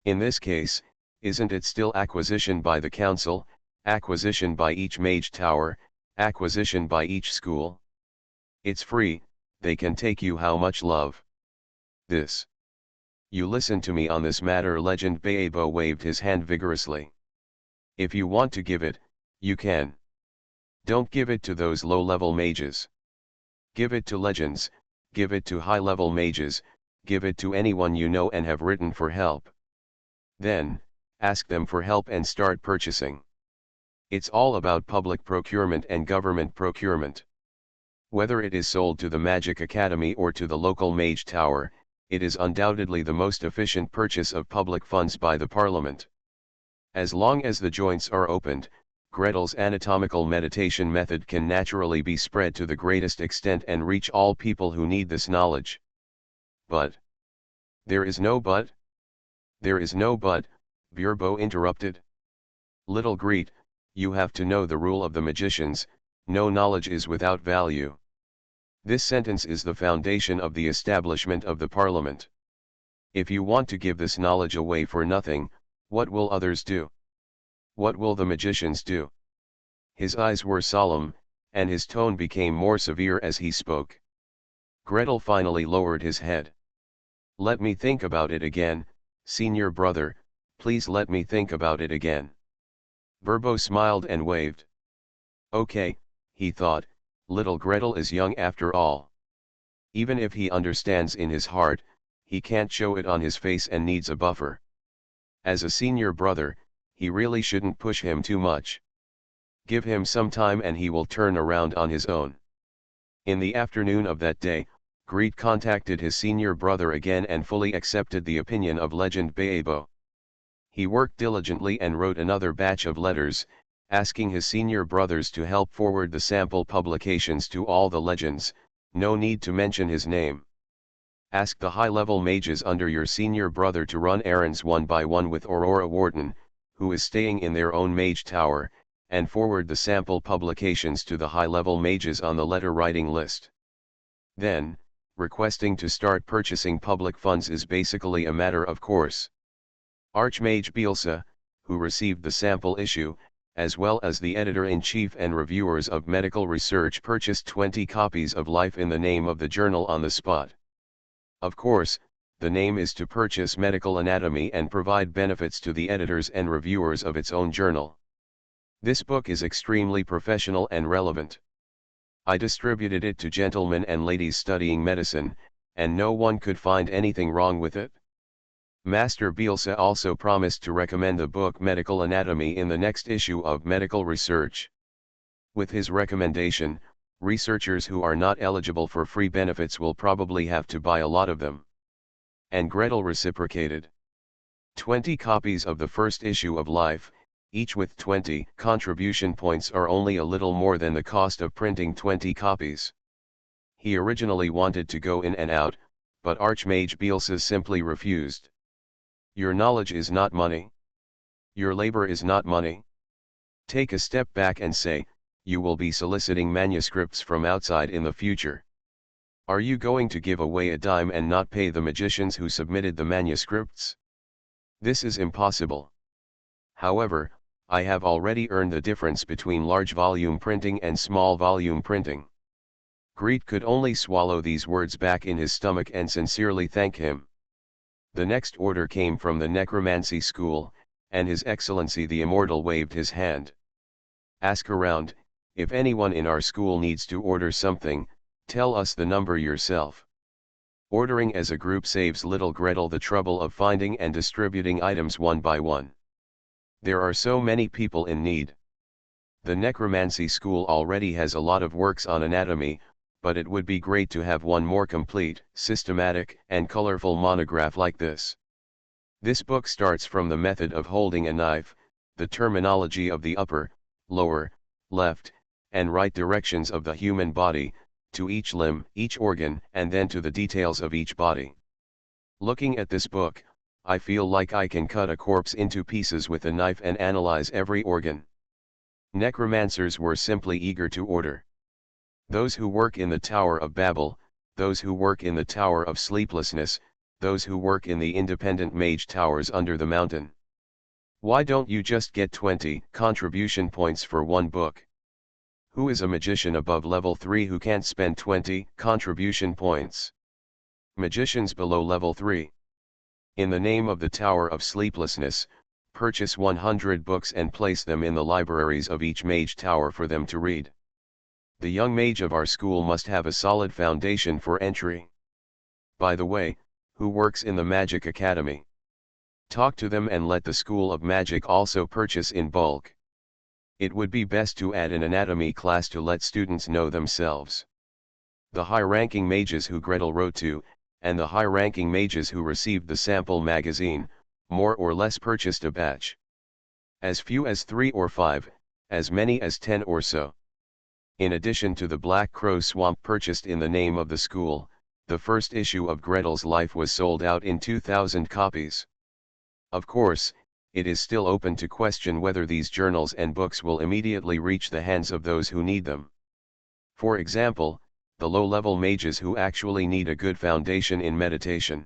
Speaker 1: In this case, isn't it still acquisition by the council, acquisition by each mage tower, acquisition by each school? It's free, they can take you how much love. This. You listen to me on this matter. Legend Beabo waved his hand vigorously. If you want to give it, you can. Don't give it to those low-level mages. Give it to legends, give it to high-level mages, give it to anyone you know and have written for help. Then, ask them for help and start purchasing. It's all about public procurement and government procurement. Whether it is sold to the Magic Academy or to the local Mage Tower, it is undoubtedly the most efficient purchase of public funds by the Parliament. As long as the joints are opened, Gretel's anatomical meditation method can naturally be spread to the greatest extent and reach all people who need this knowledge. But. There is no but? There is no but, Virbo interrupted. Little Greet, you have to know the rule of the magicians, no knowledge is without value. This sentence is the foundation of the establishment of the parliament. If you want to give this knowledge away for nothing, what will others do? What will the magicians do? His eyes were solemn, and his tone became more severe as he spoke. Gretel finally lowered his head. Let me think about it again, senior brother, please let me think about it again. Virbo smiled and waved. Okay, he thought, little Gretel is young after all. Even if he understands in his heart, he can't show it on his face and needs a buffer. As a senior brother, he really shouldn't push him too much. Give him some time and he will turn around on his own. In the afternoon of that day, Greet contacted his senior brother again and fully accepted the opinion of Legend Baebo. He worked diligently and wrote another batch of letters, asking his senior brothers to help forward the sample publications to all the legends, no need to mention his name. Ask the high-level mages under your senior brother to run errands one by one with Aurora Wharton, who is staying in their own mage tower, and forward the sample publications to the high-level mages on the letter-writing list. Then, requesting to start purchasing public funds is basically a matter of course. Archmage Bielsa, who received the sample issue, as well as the editor-in-chief and reviewers of medical research purchased 20 copies of Life in the name of the journal on the spot. Of course, the name is to purchase medical anatomy and provide benefits to the editors and reviewers of its own journal. This book is extremely professional and relevant. I distributed it to gentlemen and ladies studying medicine, and no one could find anything wrong with it. Master Bielsa also promised to recommend the book Medical Anatomy in the next issue of Medical Research. With his recommendation, researchers who are not eligible for free benefits will probably have to buy a lot of them. And Gretel reciprocated. 20 copies of the first issue of Life, each with 20 contribution points, are only a little more than the cost of printing 20 copies. He originally wanted to go in and out, but Archmage Bielsa simply refused. Your knowledge is not money. Your labor is not money. Take a step back and say, you will be soliciting manuscripts from outside in the future. Are you going to give away a dime and not pay the magicians who submitted the manuscripts? This is impossible. However, I have already earned the difference between large volume printing and small volume printing. Greet could only swallow these words back in his stomach and sincerely thank him. The next order came from the necromancy school, and His Excellency the Immortal waved his hand. Ask around, if anyone in our school needs to order something, tell us the number yourself. Ordering as a group saves little Gretel the trouble of finding and distributing items one by one. There are so many people in need. The necromancy school already has a lot of works on anatomy, but it would be great to have one more complete, systematic, and colorful monograph like this. This book starts from the method of holding a knife, the terminology of the upper, lower, left, and right directions of the human body, to each limb, each organ, and then to the details of each body. Looking at this book, I feel like I can cut a corpse into pieces with a knife and analyze every organ. Necromancers were simply eager to order. Those who work in the Tower of Babel, those who work in the Tower of Sleeplessness, those who work in the independent mage towers under the mountain. Why don't you just get 20 contribution points for one book? Who is a magician above level 3 who can't spend 20 contribution points? Magicians below level 3. In the name of the Tower of Sleeplessness, purchase 100 books and place them in the libraries of each mage tower for them to read. The young mage of our school must have a solid foundation for entry. By the way, who works in the Magic Academy? Talk to them and let the School of Magic also purchase in bulk. It would be best to add an anatomy class to let students know themselves. The high-ranking mages who Gretel wrote to, and the high-ranking mages who received the sample magazine, more or less purchased a batch. As few as 3 or 5, as many as 10 or so. In addition to the Black Crow Swamp purchased in the name of the school, the first issue of Gretel's Life was sold out in 2,000 copies. Of course, it is still open to question whether these journals and books will immediately reach the hands of those who need them. For example, the low-level mages who actually need a good foundation in meditation.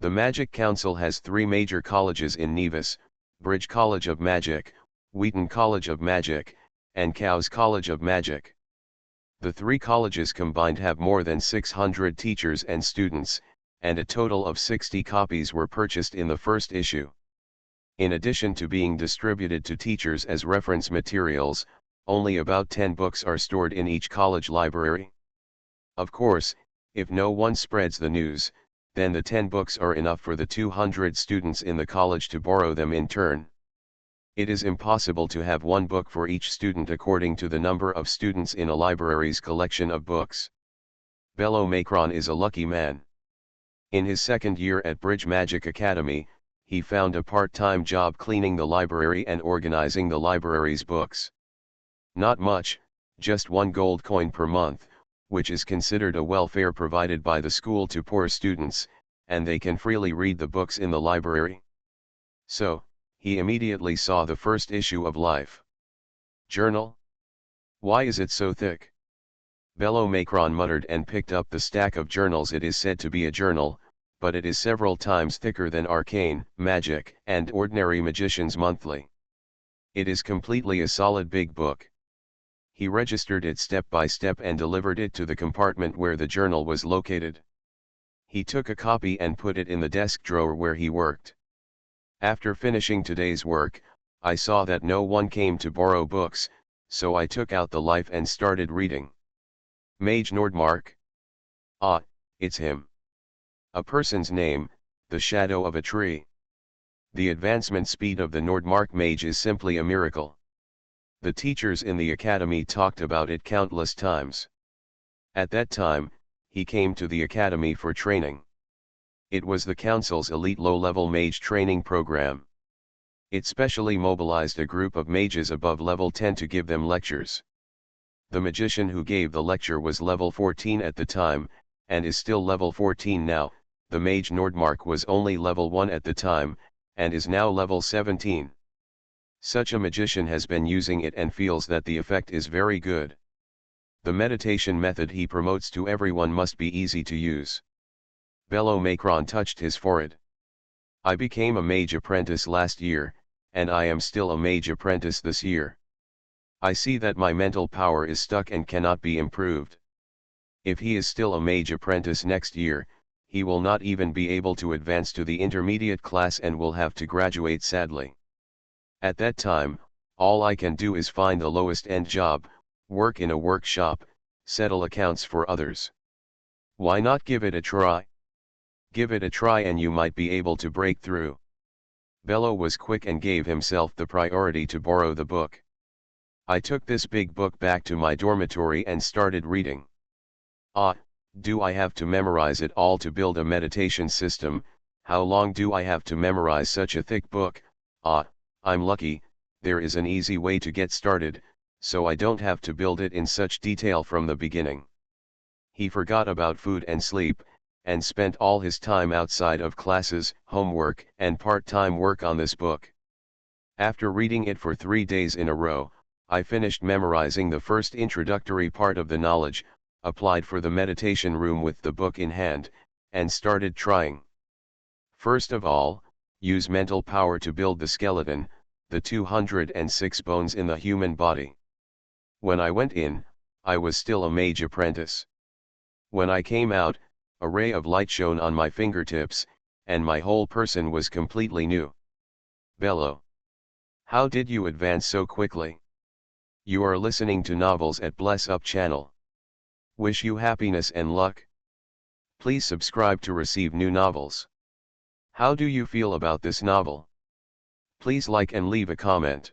Speaker 1: The Magic Council has 3 major colleges in Nevis: Bridge College of Magic, Wheaton College of Magic, and Cowes College of Magic. The 3 colleges combined have more than 600 teachers and students, and a total of 60 copies were purchased in the first issue. In addition to being distributed to teachers as reference materials, only about 10 books are stored in each college library. Of course, if no one spreads the news, then the 10 books are enough for the 200 students in the college to borrow them in turn. It is impossible to have one book for each student according to the number of students in a library's collection of books. Bello Macron is a lucky man. In his second year at Bridge Magic Academy, he found a part-time job cleaning the library and organizing the library's books. Not much, just 1 gold coin per month, which is considered a welfare provided by the school to poor students, and they can freely read the books in the library. So, he immediately saw the first issue of Life. Journal? Why is it so thick? Bello Macron muttered and picked up the stack of journals. It is said to be a journal, but it is several times thicker than Arcane, Magic, and Ordinary Magician's Monthly. It is completely a solid big book. He registered it step by step and delivered it to the compartment where the journal was located. He took a copy and put it in the desk drawer where he worked. After finishing today's work, I saw that no one came to borrow books, so I took out the Life and started reading. Mage Nordmark? Ah, it's him. A person's name, the shadow of a tree. The advancement speed of the Nordmark mage is simply a miracle. The teachers in the academy talked about it countless times. At that time, he came to the academy for training. It was the council's elite low-level mage training program. It specially mobilized a group of mages above level 10 to give them lectures. The magician who gave the lecture was level 14 at the time, and is still level 14 now. The mage Nordmark was only level 1 at the time, and is now level 17. Such a magician has been using it and feels that the effect is very good. The meditation method he promotes to everyone must be easy to use. Bello Macron touched his forehead. I became a mage apprentice last year, and I am still a mage apprentice this year. I see that my mental power is stuck and cannot be improved. If he is still a mage apprentice next year, he will not even be able to advance to the intermediate class and will have to graduate sadly. At that time, all I can do is find the lowest end job, work in a workshop, settle accounts for others. Why not give it a try? Give it a try and you might be able to break through. Bello was quick and gave himself the priority to borrow the book. I took this big book back to my dormitory and started reading. Ah, do I have to memorize it all to build a meditation system? How long do I have to memorize such a thick book? Ah, I'm lucky, there is an easy way to get started, so I don't have to build it in such detail from the beginning. He forgot about food and sleep, and spent all his time outside of classes, homework, and part-time work on this book. After reading it for 3 days in a row, I finished memorizing the first introductory part of the knowledge, applied for the meditation room with the book in hand, and started trying. First of all, use mental power to build the skeleton, the 206 bones in the human body. When I went in, I was still a mage apprentice. When I came out, a ray of light shone on my fingertips, and my whole person was completely new. Bello. How did you advance so quickly? You are listening to novels at Bless Up channel. Wish you happiness and luck. Please subscribe to receive new novels. How do you feel about this novel? Please like and leave a comment.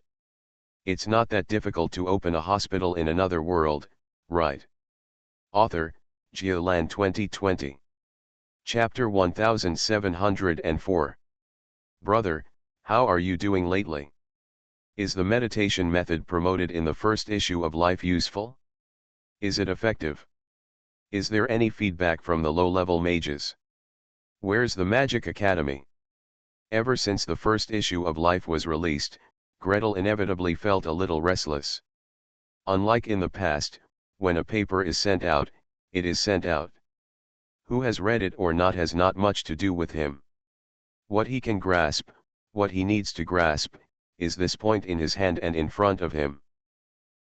Speaker 1: It's not that difficult to open a hospital in another world, right? Author, Geoland 2020. Chapter 1704. Brother, how are you doing lately? Is the meditation method promoted in the first issue of Life useful? Is it effective? Is there any feedback from the low-level mages? Where's the Magic Academy? Ever since the first issue of Life was released, Gretel inevitably felt a little restless. Unlike in the past, when a paper is sent out, it is sent out. Who has read it or not has not much to do with him. What he can grasp, what he needs to grasp, is this point in his hand and in front of him.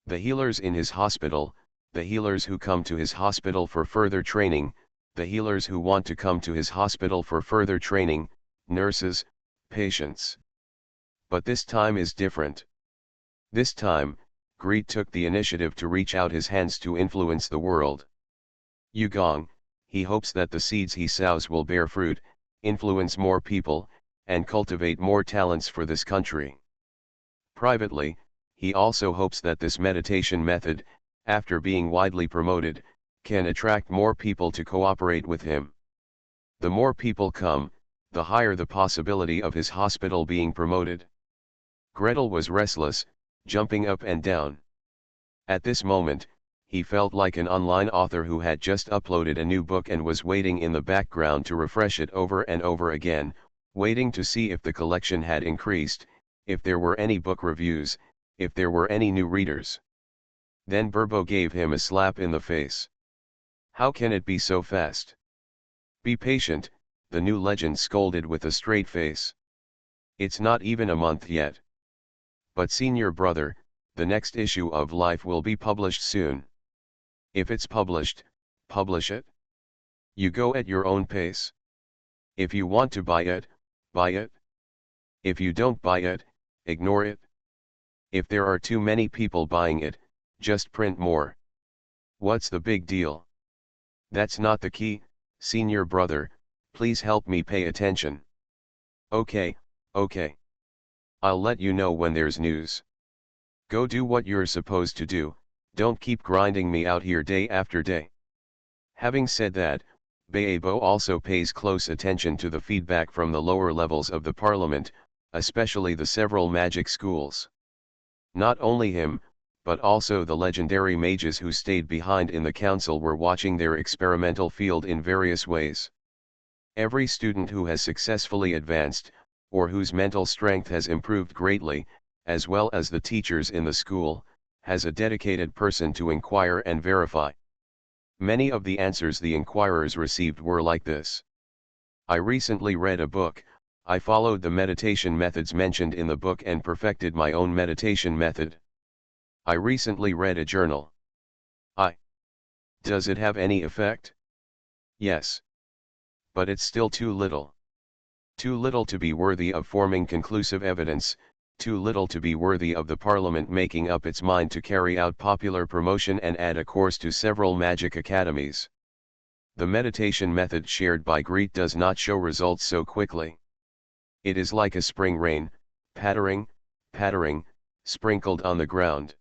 Speaker 1: The healers in his hospital, the healers who come to his hospital for further training, the healers who want to come to his hospital for further training, nurses, patients. But this time is different. This time, Greet took the initiative to reach out his hands to influence the world. Yugong, he hopes that the seeds he sows will bear fruit, influence more people, and cultivate more talents for this country. Privately, he also hopes that this meditation method, after being widely promoted, can attract more people to cooperate with him. The more people come, the higher the possibility of his hospital being promoted. Gretel was restless, jumping up and down. At this moment, he felt like an online author who had just uploaded a new book and was waiting in the background to refresh it over and over again, waiting to see if the collection had increased, if there were any book reviews, if there were any new readers. Then Burbo gave him a slap in the face. How can it be so fast? Be patient, the new legend scolded with a straight face. It's not even a month yet. But senior brother, the next issue of Life will be published soon. If it's published, publish it. You go at your own pace. If you want to buy it, buy it. If you don't buy it, ignore it. If there are too many people buying it, just print more. What's the big deal? That's not the key, senior brother, please help me pay attention. Okay, okay. I'll let you know when there's news. Go do what you're supposed to do, don't keep grinding me out here day after day. Having said that, Baebo also pays close attention to the feedback from the lower levels of the parliament, especially the several magic schools. Not only him, but also the legendary mages who stayed behind in the council were watching their experimental field in various ways. Every student who has successfully advanced, or whose mental strength has improved greatly, as well as the teachers in the school, has a dedicated person to inquire and verify. Many of the answers the inquirers received were like this. I recently read a book, I followed the meditation methods mentioned in the book and perfected my own meditation method. I recently read a journal. Does it have any effect? Yes. But it's still too little. Too little to be worthy of forming conclusive evidence, too little to be worthy of the Parliament making up its mind to carry out popular promotion and add a course to several magic academies. The meditation method shared by Greet does not show results so quickly. It is like a spring rain, pattering, sprinkled on the ground.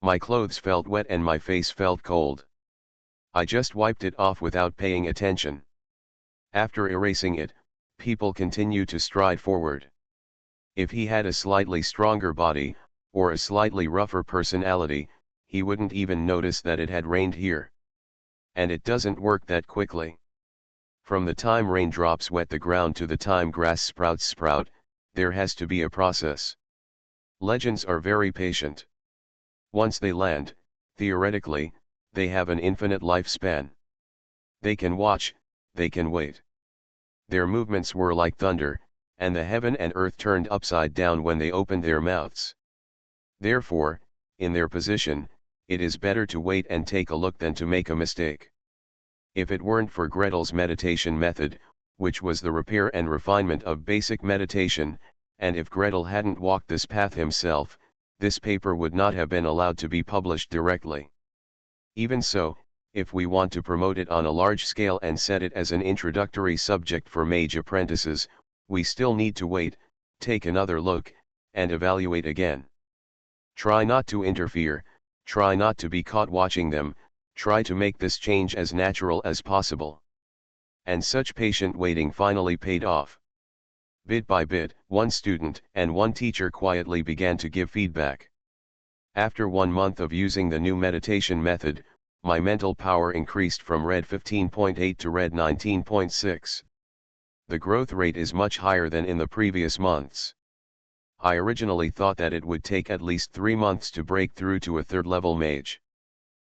Speaker 1: My clothes felt wet and my face felt cold. I just wiped it off without paying attention. After erasing it, people continue to stride forward. If he had a slightly stronger body, or a slightly rougher personality, he wouldn't even notice that it had rained here. And it doesn't work that quickly. From the time raindrops wet the ground to the time grass sprouts sprout, there has to be a process. Legends are very patient. Once they land, theoretically, they have an infinite lifespan. They can watch, they can wait. Their movements were like thunder, and the heaven and earth turned upside down when they opened their mouths. Therefore, in their position, it is better to wait and take a look than to make a mistake. If it weren't for Gretel's meditation method, which was the repair and refinement of basic meditation, and if Gretel hadn't walked this path himself, this paper would not have been allowed to be published directly. Even so, if we want to promote it on a large scale and set it as an introductory subject for mage apprentices, we still need to wait, take another look, and evaluate again. Try not to interfere, try not to be caught watching them, try to make this change as natural as possible. And such patient waiting finally paid off. Bit by bit, one student and one teacher quietly began to give feedback. After 1 month of using the new meditation method, my mental power increased from red 15.8 to red 19.6. The growth rate is much higher than in the previous months. I originally thought that it would take at least 3 months to break through to a third level mage.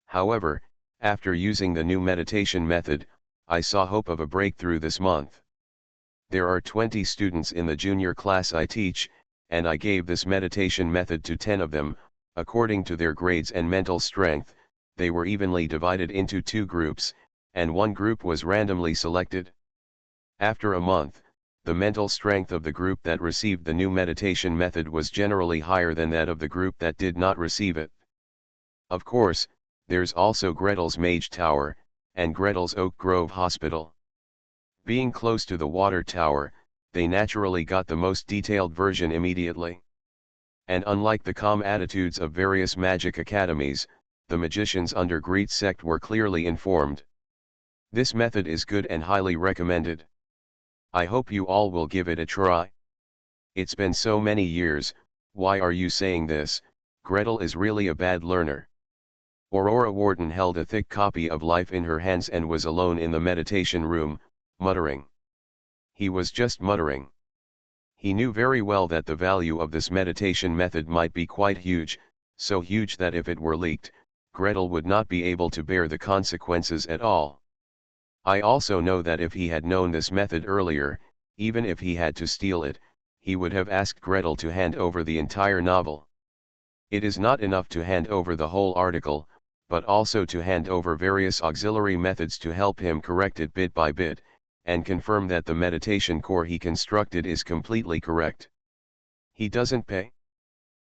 Speaker 1: However, after using the new meditation method, I saw hope of a breakthrough this month. There are 20 students in the junior class I teach, and I gave this meditation method to 10 of them, according to their grades and mental strength. They were evenly divided into 2 groups, and one group was randomly selected. After a month, the mental strength of the group that received the new meditation method was generally higher than that of the group that did not receive it. Of course, there's also Gretel's Mage Tower, and Gretel's Oak Grove Hospital. Being close to the water tower, they naturally got the most detailed version immediately. And unlike the calm attitudes of various magic academies, the magicians under Greet's sect were clearly informed. This method is good and highly recommended. I hope you all will give it a try. It's been so many years. Why are you saying this? Gretel is really a bad learner. Aurora Warden held a thick copy of Life in her hands and was alone in the meditation room, muttering. He was just muttering. He knew very well that the value of this meditation method might be quite huge, so huge that if it were leaked, Gretel would not be able to bear the consequences at all. I also know that if he had known this method earlier, even if he had to steal it, he would have asked Gretel to hand over the entire novel. It is not enough to hand over the whole article, but also to hand over various auxiliary methods to help him correct it bit by bit, and confirm that the meditation core he constructed is completely correct. He doesn't pay?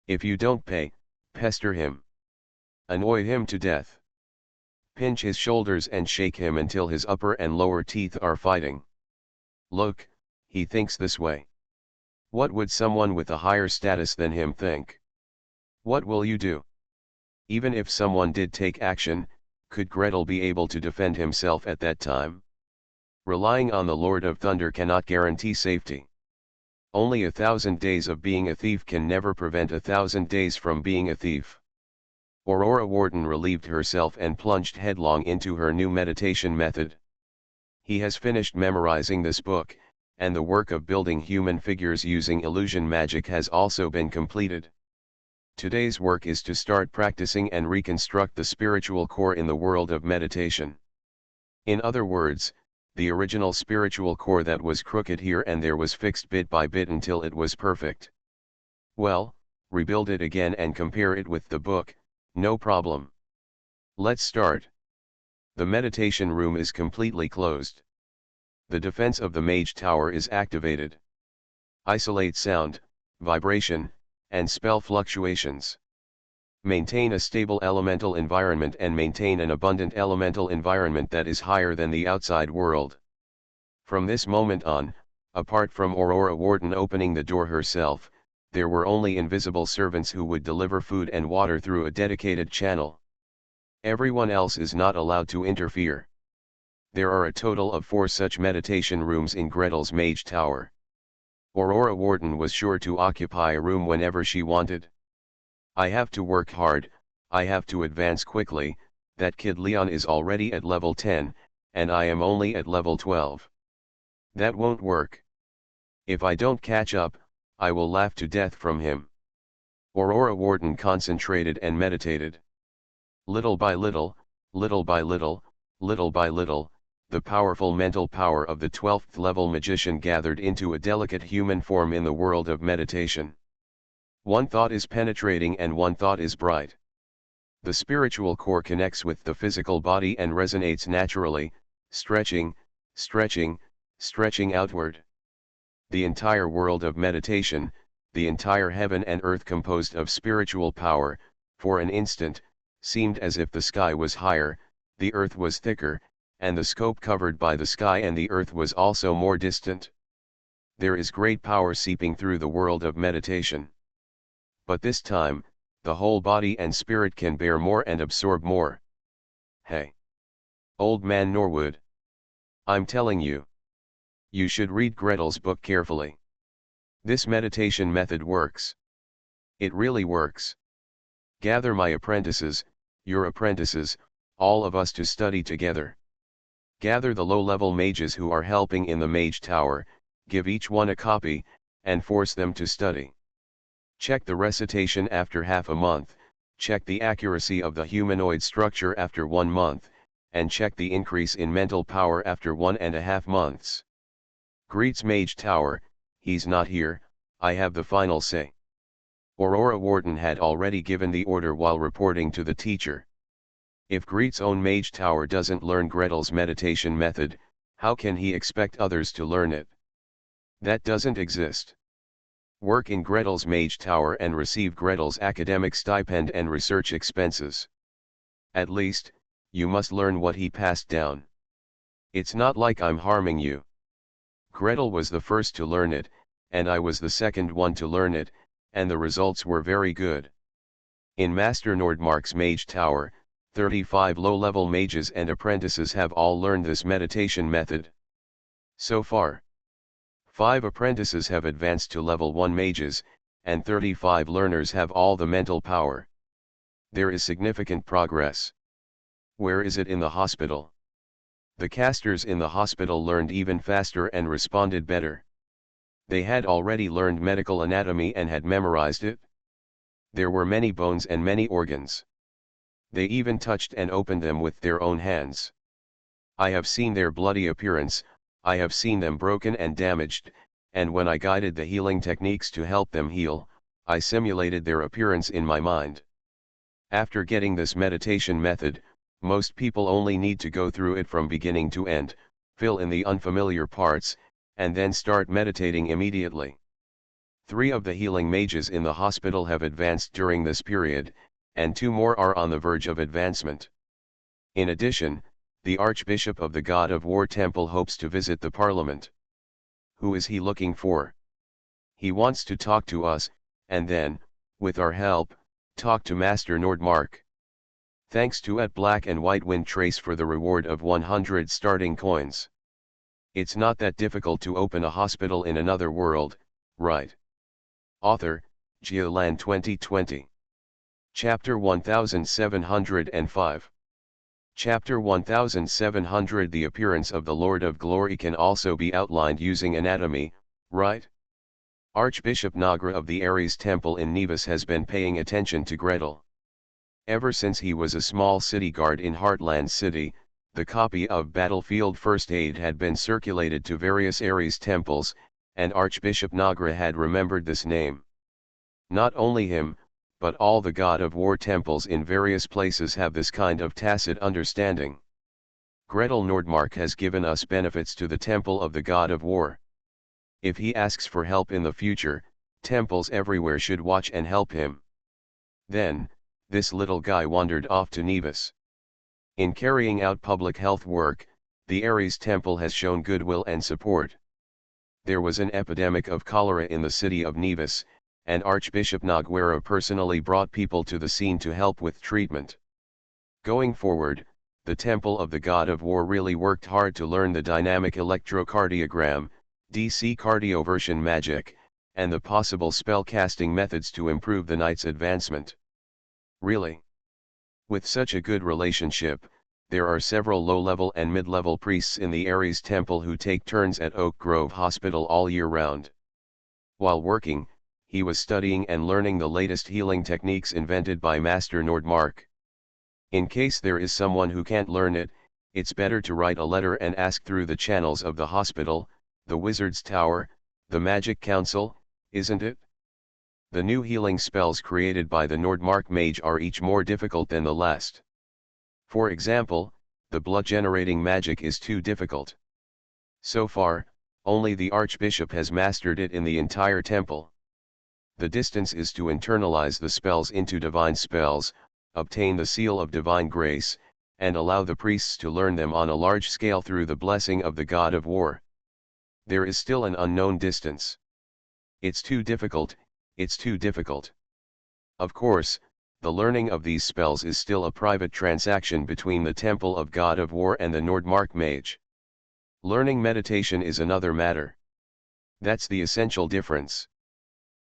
Speaker 1: If you don't pay, pester him. Annoy him to death. Pinch his shoulders and shake him until his upper and lower teeth are fighting. Look, he thinks this way. What would someone with a higher status than him think? What will you do? Even if someone did take action, could Gretel be able to defend himself at that time? Relying on the Lord of Thunder cannot guarantee safety. Only 1,000 days of being a thief can never prevent 1,000 days from being a thief. Aurora Warden relieved herself and plunged headlong into her new meditation method. He has finished memorizing this book, and the work of building human figures using illusion magic has also been completed. Today's work is to start practicing and reconstruct the spiritual core in the world of meditation. In other words, the original spiritual core that was crooked here and there was fixed bit by bit until it was perfect. Well, rebuild it again and compare it with the book. No problem. Let's start. The meditation room is completely closed. The defense of the Mage Tower is activated. Isolate sound, vibration, and spell fluctuations. Maintain a stable elemental environment and maintain an abundant elemental environment that is higher than the outside world. From this moment on, apart from Aurora Warden opening the door herself, there were only invisible servants who would deliver food and water through a dedicated channel. Everyone else is not allowed to interfere. There are a total of 4 such meditation rooms in Gretel's Mage Tower. Aurora Warden was sure to occupy a room whenever she wanted. I have to work hard, I have to advance quickly. That kid Leon is already at level 10, and I am only at level 12. That won't work. If I don't catch up, I will laugh to death from him. Aurora Warden concentrated and meditated. Little by little, little by little, little by little, the powerful mental power of the 12th level magician gathered into a delicate human form in the world of meditation. One thought is penetrating and one thought is bright. The spiritual core connects with the physical body and resonates naturally, stretching, stretching, stretching outward. The entire world of meditation, the entire heaven and earth composed of spiritual power, for an instant, seemed as if the sky was higher, the earth was thicker, and the scope covered by the sky and the earth was also more distant. There is great power seeping through the world of meditation. But this time, the whole body and spirit can bear more and absorb more. Hey! Old man Norwood! I'm telling you. You should read Gretel's book carefully. This meditation method works. It really works. Gather my apprentices, your apprentices, all of us to study together. Gather the low-level mages who are helping in the mage tower, give each one a copy, and force them to study. Check the recitation after half a month, check the accuracy of the humanoid structure after 1 month, and check the increase in mental power after 1.5 months. Greets Mage Tower, he's not here, I have the final say. Aurora Warden had already given the order while reporting to the teacher. If Greet's own Mage Tower doesn't learn Gretel's meditation method, how can he expect others to learn it? That doesn't exist. Work in Gretel's Mage Tower and receive Gretel's academic stipend and research expenses. At least, you must learn what he passed down. It's not like I'm harming you. Gretel was the first to learn it, and I was the second one to learn it, and the results were very good. In Master Nordmark's Mage Tower, 35 low-level mages and apprentices have all learned this meditation method. So far, 5 apprentices have advanced to level 1 mages, and 35 learners have all the mental power. There is significant progress. Where is it in the hospital? The casters in the hospital learned even faster and responded better. They had already learned medical anatomy and had memorized it. There were many bones and many organs. They even touched and opened them with their own hands. I have seen their bloody appearance, I have seen them broken and damaged, and when I guided the healing techniques to help them heal, I simulated their appearance in my mind. After getting this meditation method, most people only need to go through it from beginning to end, fill in the unfamiliar parts, and then start meditating immediately. 3 of the healing mages in the hospital have advanced during this period, and 2 more are on the verge of advancement. In addition, the Archbishop of the God of War Temple hopes to visit the Parliament. Who is he looking for? He wants to talk to us, and then, with our help, talk to Master Nordmark. Thanks to @Black and White Wind Trace for the reward of 100 starting coins. It's not that difficult to open a hospital in another world, right? Author, Geoland 2020. Chapter 1705. Chapter 1700. The appearance of the Lord of Glory can also be outlined using anatomy, right? Archbishop Nagra of the Ares Temple in Nevis has been paying attention to Gretel. Ever since he was a small city guard in Heartland City, the copy of Battlefield First Aid had been circulated to various Ares temples, and Archbishop Nagra had remembered this name. Not only him, but all the God of War temples in various places have this kind of tacit understanding. Gretel Nordmark has given us benefits to the temple of the God of War. If he asks for help in the future, temples everywhere should watch and help him. Then, this little guy wandered off to Nevis. In carrying out public health work, the Ares Temple has shown goodwill and support. There was an epidemic of cholera in the city of Nevis, and Archbishop Naguera personally brought people to the scene to help with treatment. Going forward, the Temple of the God of War really worked hard to learn the dynamic electrocardiogram, DC cardioversion magic, and the possible spell-casting methods to improve the knight's advancement. Really? With such a good relationship, there are several low-level and mid-level priests in the Ares Temple who take turns at Oak Grove Hospital all year round. While working, he was studying and learning the latest healing techniques invented by Master Nordmark. In case there is someone who can't learn it, it's better to write a letter and ask through the channels of the hospital, the Wizard's Tower, the Magic Council, isn't it? The new healing spells created by the Nordmark mage are each more difficult than the last. For example, the blood-generating magic is too difficult. So far, only the Archbishop has mastered it in the entire temple. The distance is to internalize the spells into divine spells, obtain the seal of divine grace, and allow the priests to learn them on a large scale through the blessing of the God of War. There is still an unknown distance. It's too difficult, it's too difficult. Of course, the learning of these spells is still a private transaction between the Temple of God of War and the Nordmark mage. Learning meditation is another matter. That's the essential difference.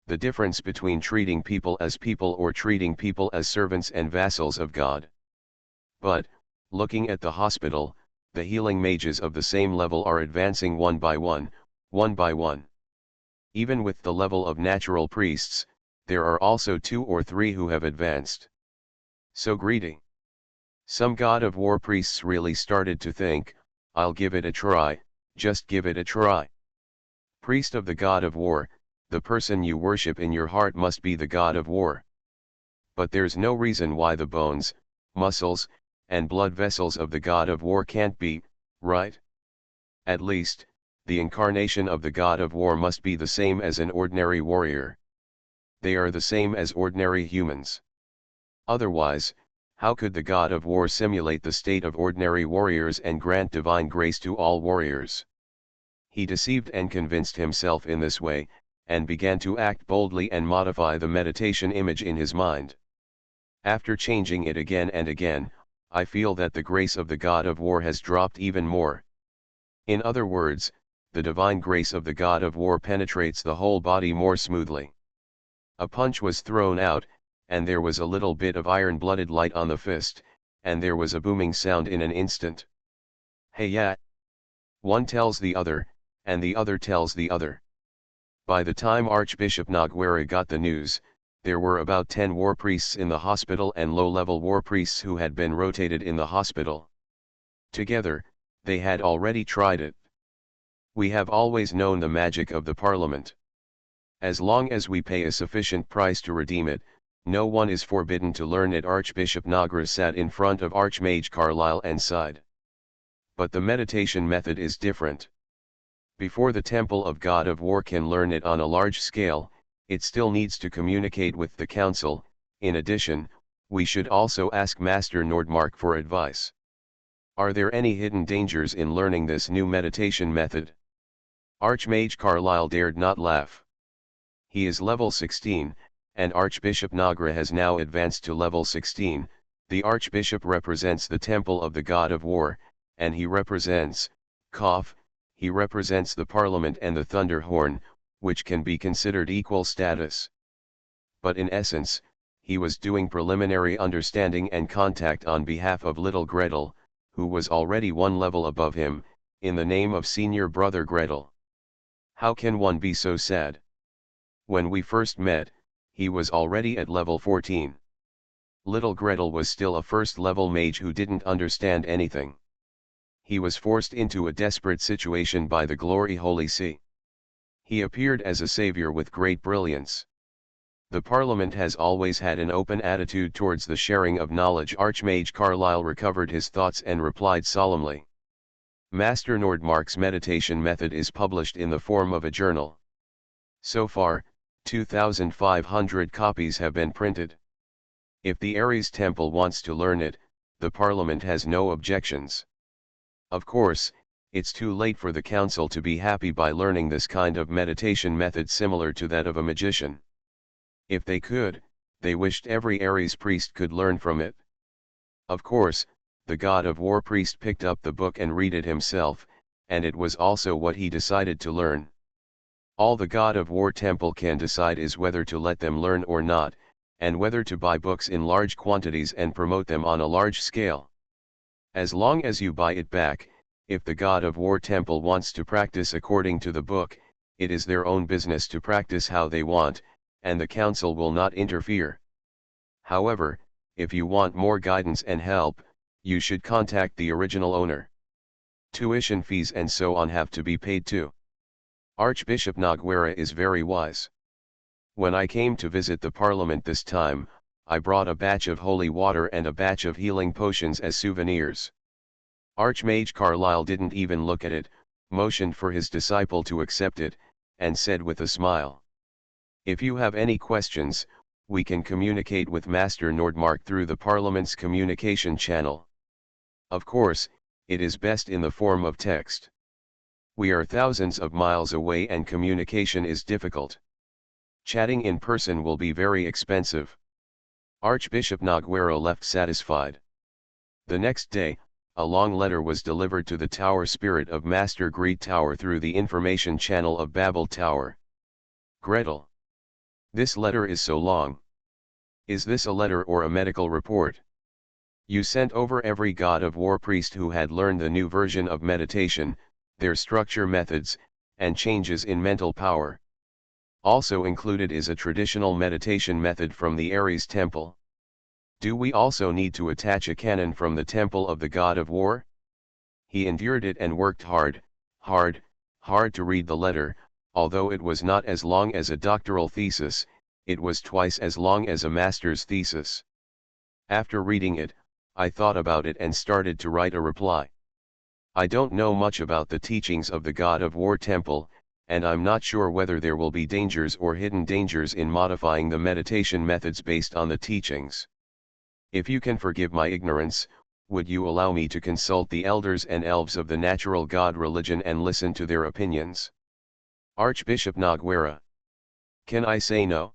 Speaker 1: The difference between treating people as people or treating people as servants and vassals of God. But, Looking at the hospital, the healing mages of the same level are advancing one by one, one by one. Even with the level of natural priests, there are also 2 or 3 who have advanced. So greedy. Some god of war priests really started to think, I'll give it a try, just give it a try. Priest of the god of war, the person you worship in your heart must be the god of war. But there's no reason why the bones, muscles, and blood vessels of the god of war can't be, right? At least, the incarnation of the god of war must be the same as an ordinary warrior. They are the same as ordinary humans. Otherwise, how could the god of war simulate the state of ordinary warriors and grant divine grace to all warriors? He deceived and convinced himself in this way, and began to act boldly and modify the meditation image in his mind. After changing it again and again, I feel that the grace of the god of war has dropped even more. In other words, the divine grace of the god of war penetrates the whole body more smoothly. A punch was thrown out, and there was a little bit of iron-blooded light on the fist, and there was a booming sound in an instant. Hey ya! One tells the other, and the other tells the other. By the time Archbishop Noguera got the news, there were about 10 war priests in the hospital and low-level war priests who had been rotated in the hospital. Together, they had already tried it. We have always known the magic of the Parliament. As long as we pay a sufficient price to redeem it, no one is forbidden to learn it. Archbishop Noguera sat in front of Archmage Carlyle and sighed. But the meditation method is different. Before the Temple of God of War can learn it on a large scale, it still needs to communicate with the Council. In addition, we should also ask Master Nordmark for advice. Are there any hidden dangers in learning this new meditation method? Archmage Carlyle dared not laugh. He is level 16, and Archbishop Noguera has now advanced to level 16. The Archbishop represents the Temple of the God of War, and he represents the Parliament and the Thunder Horn, which can be considered equal status. But in essence, he was doing preliminary understanding and contact on behalf of little Gretel, who was already 1 level above him, in the name of senior brother Gretel. How can one be so sad? When we first met, he was already at level 14. Little Gretel was still a first-level mage who didn't understand anything. He was forced into a desperate situation by the glory Holy See. He appeared as a savior with great brilliance. The Parliament has always had an open attitude towards the sharing of knowledge. Archmage Carlyle recovered his thoughts and replied solemnly. Master Nordmark's meditation method is published in the form of a journal. So far, 2,500 copies have been printed. If the Ares Temple wants to learn it, the Parliament has no objections. Of course, it's too late for the Council to be happy by learning this kind of meditation method similar to that of a magician. If they could, they wished every Ares priest could learn from it. Of course, the God of War priest picked up the book and read it himself, and it was also what he decided to learn. All the God of War Temple can decide is whether to let them learn or not, and whether to buy books in large quantities and promote them on a large scale. As long as you buy it back, if the God of War Temple wants to practice according to the book, it is their own business to practice how they want, and the Council will not interfere. However, if you want more guidance and help, you should contact the original owner. Tuition fees and so on have to be paid too. Archbishop Noguera is very wise. When I came to visit the Parliament this time, I brought a batch of holy water and a batch of healing potions as souvenirs. Archmage Carlyle didn't even look at it, motioned for his disciple to accept it, and said with a smile, "If you have any questions, we can communicate with Master Nordmark through the Parliament's communication channel. Of course, it is best in the form of text. We are thousands of miles away and communication is difficult. Chatting in person will be very expensive." Archbishop Noguera left satisfied. The next day, a long letter was delivered to the Tower Spirit of Master Greed Tower through the information channel of Babel Tower. Gretel. This letter is so long. Is this a letter or a medical report? You sent over every god of war priest who had learned the new version of meditation, their structure methods, and changes in mental power. Also included is a traditional meditation method from the Ares temple. Do we also need to attach a canon from the temple of the god of war? He endured it and worked hard to read the letter, although it was not as long as a doctoral thesis, it was twice as long as a master's thesis. After reading it, I thought about it and started to write a reply. I don't know much about the teachings of the God of War Temple, and I'm not sure whether there will be dangers or hidden dangers in modifying the meditation methods based on the teachings. If you can forgive my ignorance, would you allow me to consult the elders and elves of the natural God religion and listen to their opinions? Archbishop Noguera. Can I say no?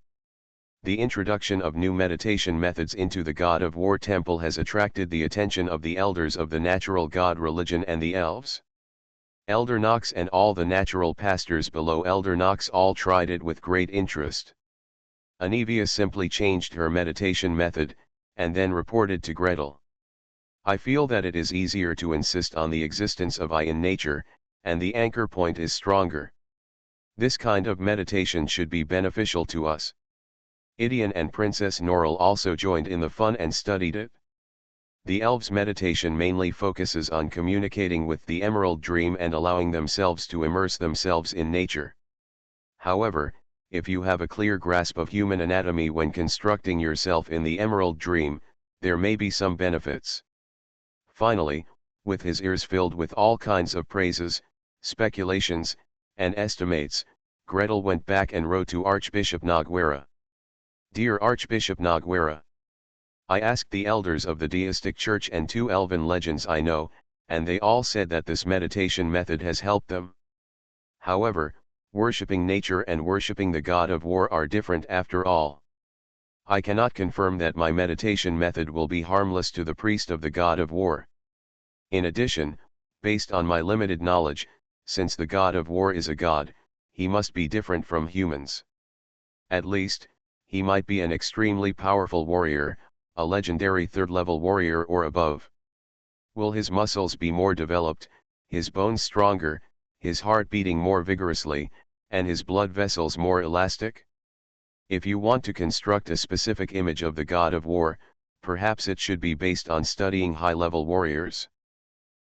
Speaker 1: The introduction of new meditation methods into the God of War Temple has attracted the attention of the elders of the natural God religion and the elves. Elder Knox and all the natural pastors below Elder Knox all tried it with great interest. Anivia simply changed her meditation method, and then reported to Gretel. I feel that it is easier to insist on the existence of I in nature, and the anchor point is stronger. This kind of meditation should be beneficial to us. Idian and Princess Norrell also joined in the fun and studied it. The elves' meditation mainly focuses on communicating with the Emerald Dream and allowing themselves to immerse themselves in nature. However, if you have a clear grasp of human anatomy when constructing yourself in the Emerald Dream, there may be some benefits. Finally, with his ears filled with all kinds of praises, speculations, and estimates, Gretel went back and wrote to Archbishop Noguera. Dear Archbishop Noguera, I asked the elders of the deistic church and 2 elven legends I know, and they all said that this meditation method has helped them. However, worshipping nature and worshipping the god of war are different after all. I cannot confirm that my meditation method will be harmless to the priest of the god of war. In addition, based on my limited knowledge, since the god of war is a god, he must be different from humans. At least, he might be an extremely powerful warrior, a legendary 3rd-level warrior or above. Will his muscles be more developed, his bones stronger, his heart beating more vigorously, and his blood vessels more elastic? If you want to construct a specific image of the god of war, perhaps it should be based on studying high-level warriors.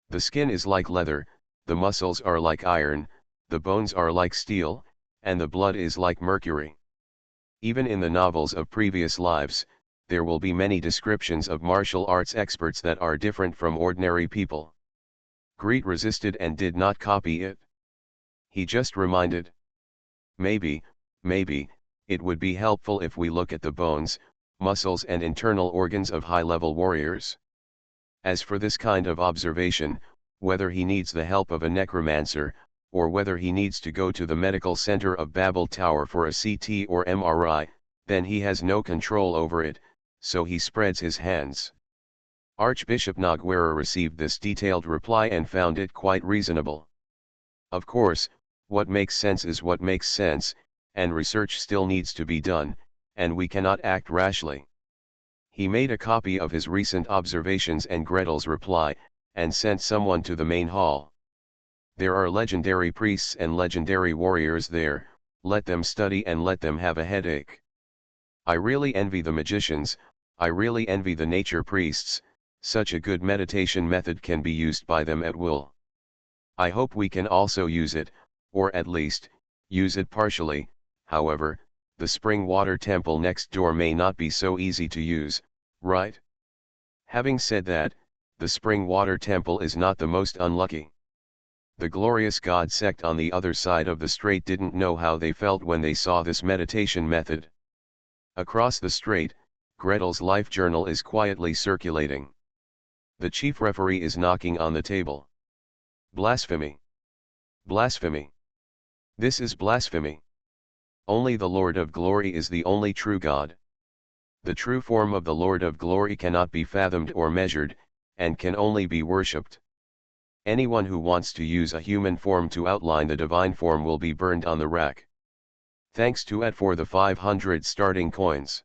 Speaker 1: The skin is like leather, the muscles are like iron, the bones are like steel, and the blood is like mercury. Even in the novels of previous lives, there will be many descriptions of martial arts experts that are different from ordinary people. Greet resisted and did not copy it. He just reminded. Maybe, it would be helpful if we look at the bones, muscles and internal organs of high-level warriors. As for this kind of observation, whether he needs the help of a necromancer, or whether he needs to go to the medical center of Babel Tower for a CT or MRI, then he has no control over it, so he spreads his hands. Archbishop Noguera received this detailed reply and found it quite reasonable. Of course, what makes sense is what makes sense, and research still needs to be done, and we cannot act rashly. He made a copy of his recent observations and Gretel's reply, and sent someone to the main hall. There are legendary priests and legendary warriors there, let them study and let them have a headache. I really envy the magicians, I really envy the nature priests, such a good meditation method can be used by them at will. I hope we can also use it, or at least, use it partially. However, the spring water temple next door may not be so easy to use, right? Having said that, the spring water temple is not the most unlucky. The glorious god sect on the other side of the strait didn't know how they felt when they saw this meditation method. Across the strait, Gretel's life journal is quietly circulating. The chief referee is knocking on the table. Blasphemy! Blasphemy! This is blasphemy! Only the Lord of Glory is the only true God. The true form of the Lord of Glory cannot be fathomed or measured, and can only be worshipped. Anyone who wants to use a human form to outline the divine form will be burned on the rack. Thanks to Ed for the 500 starting coins.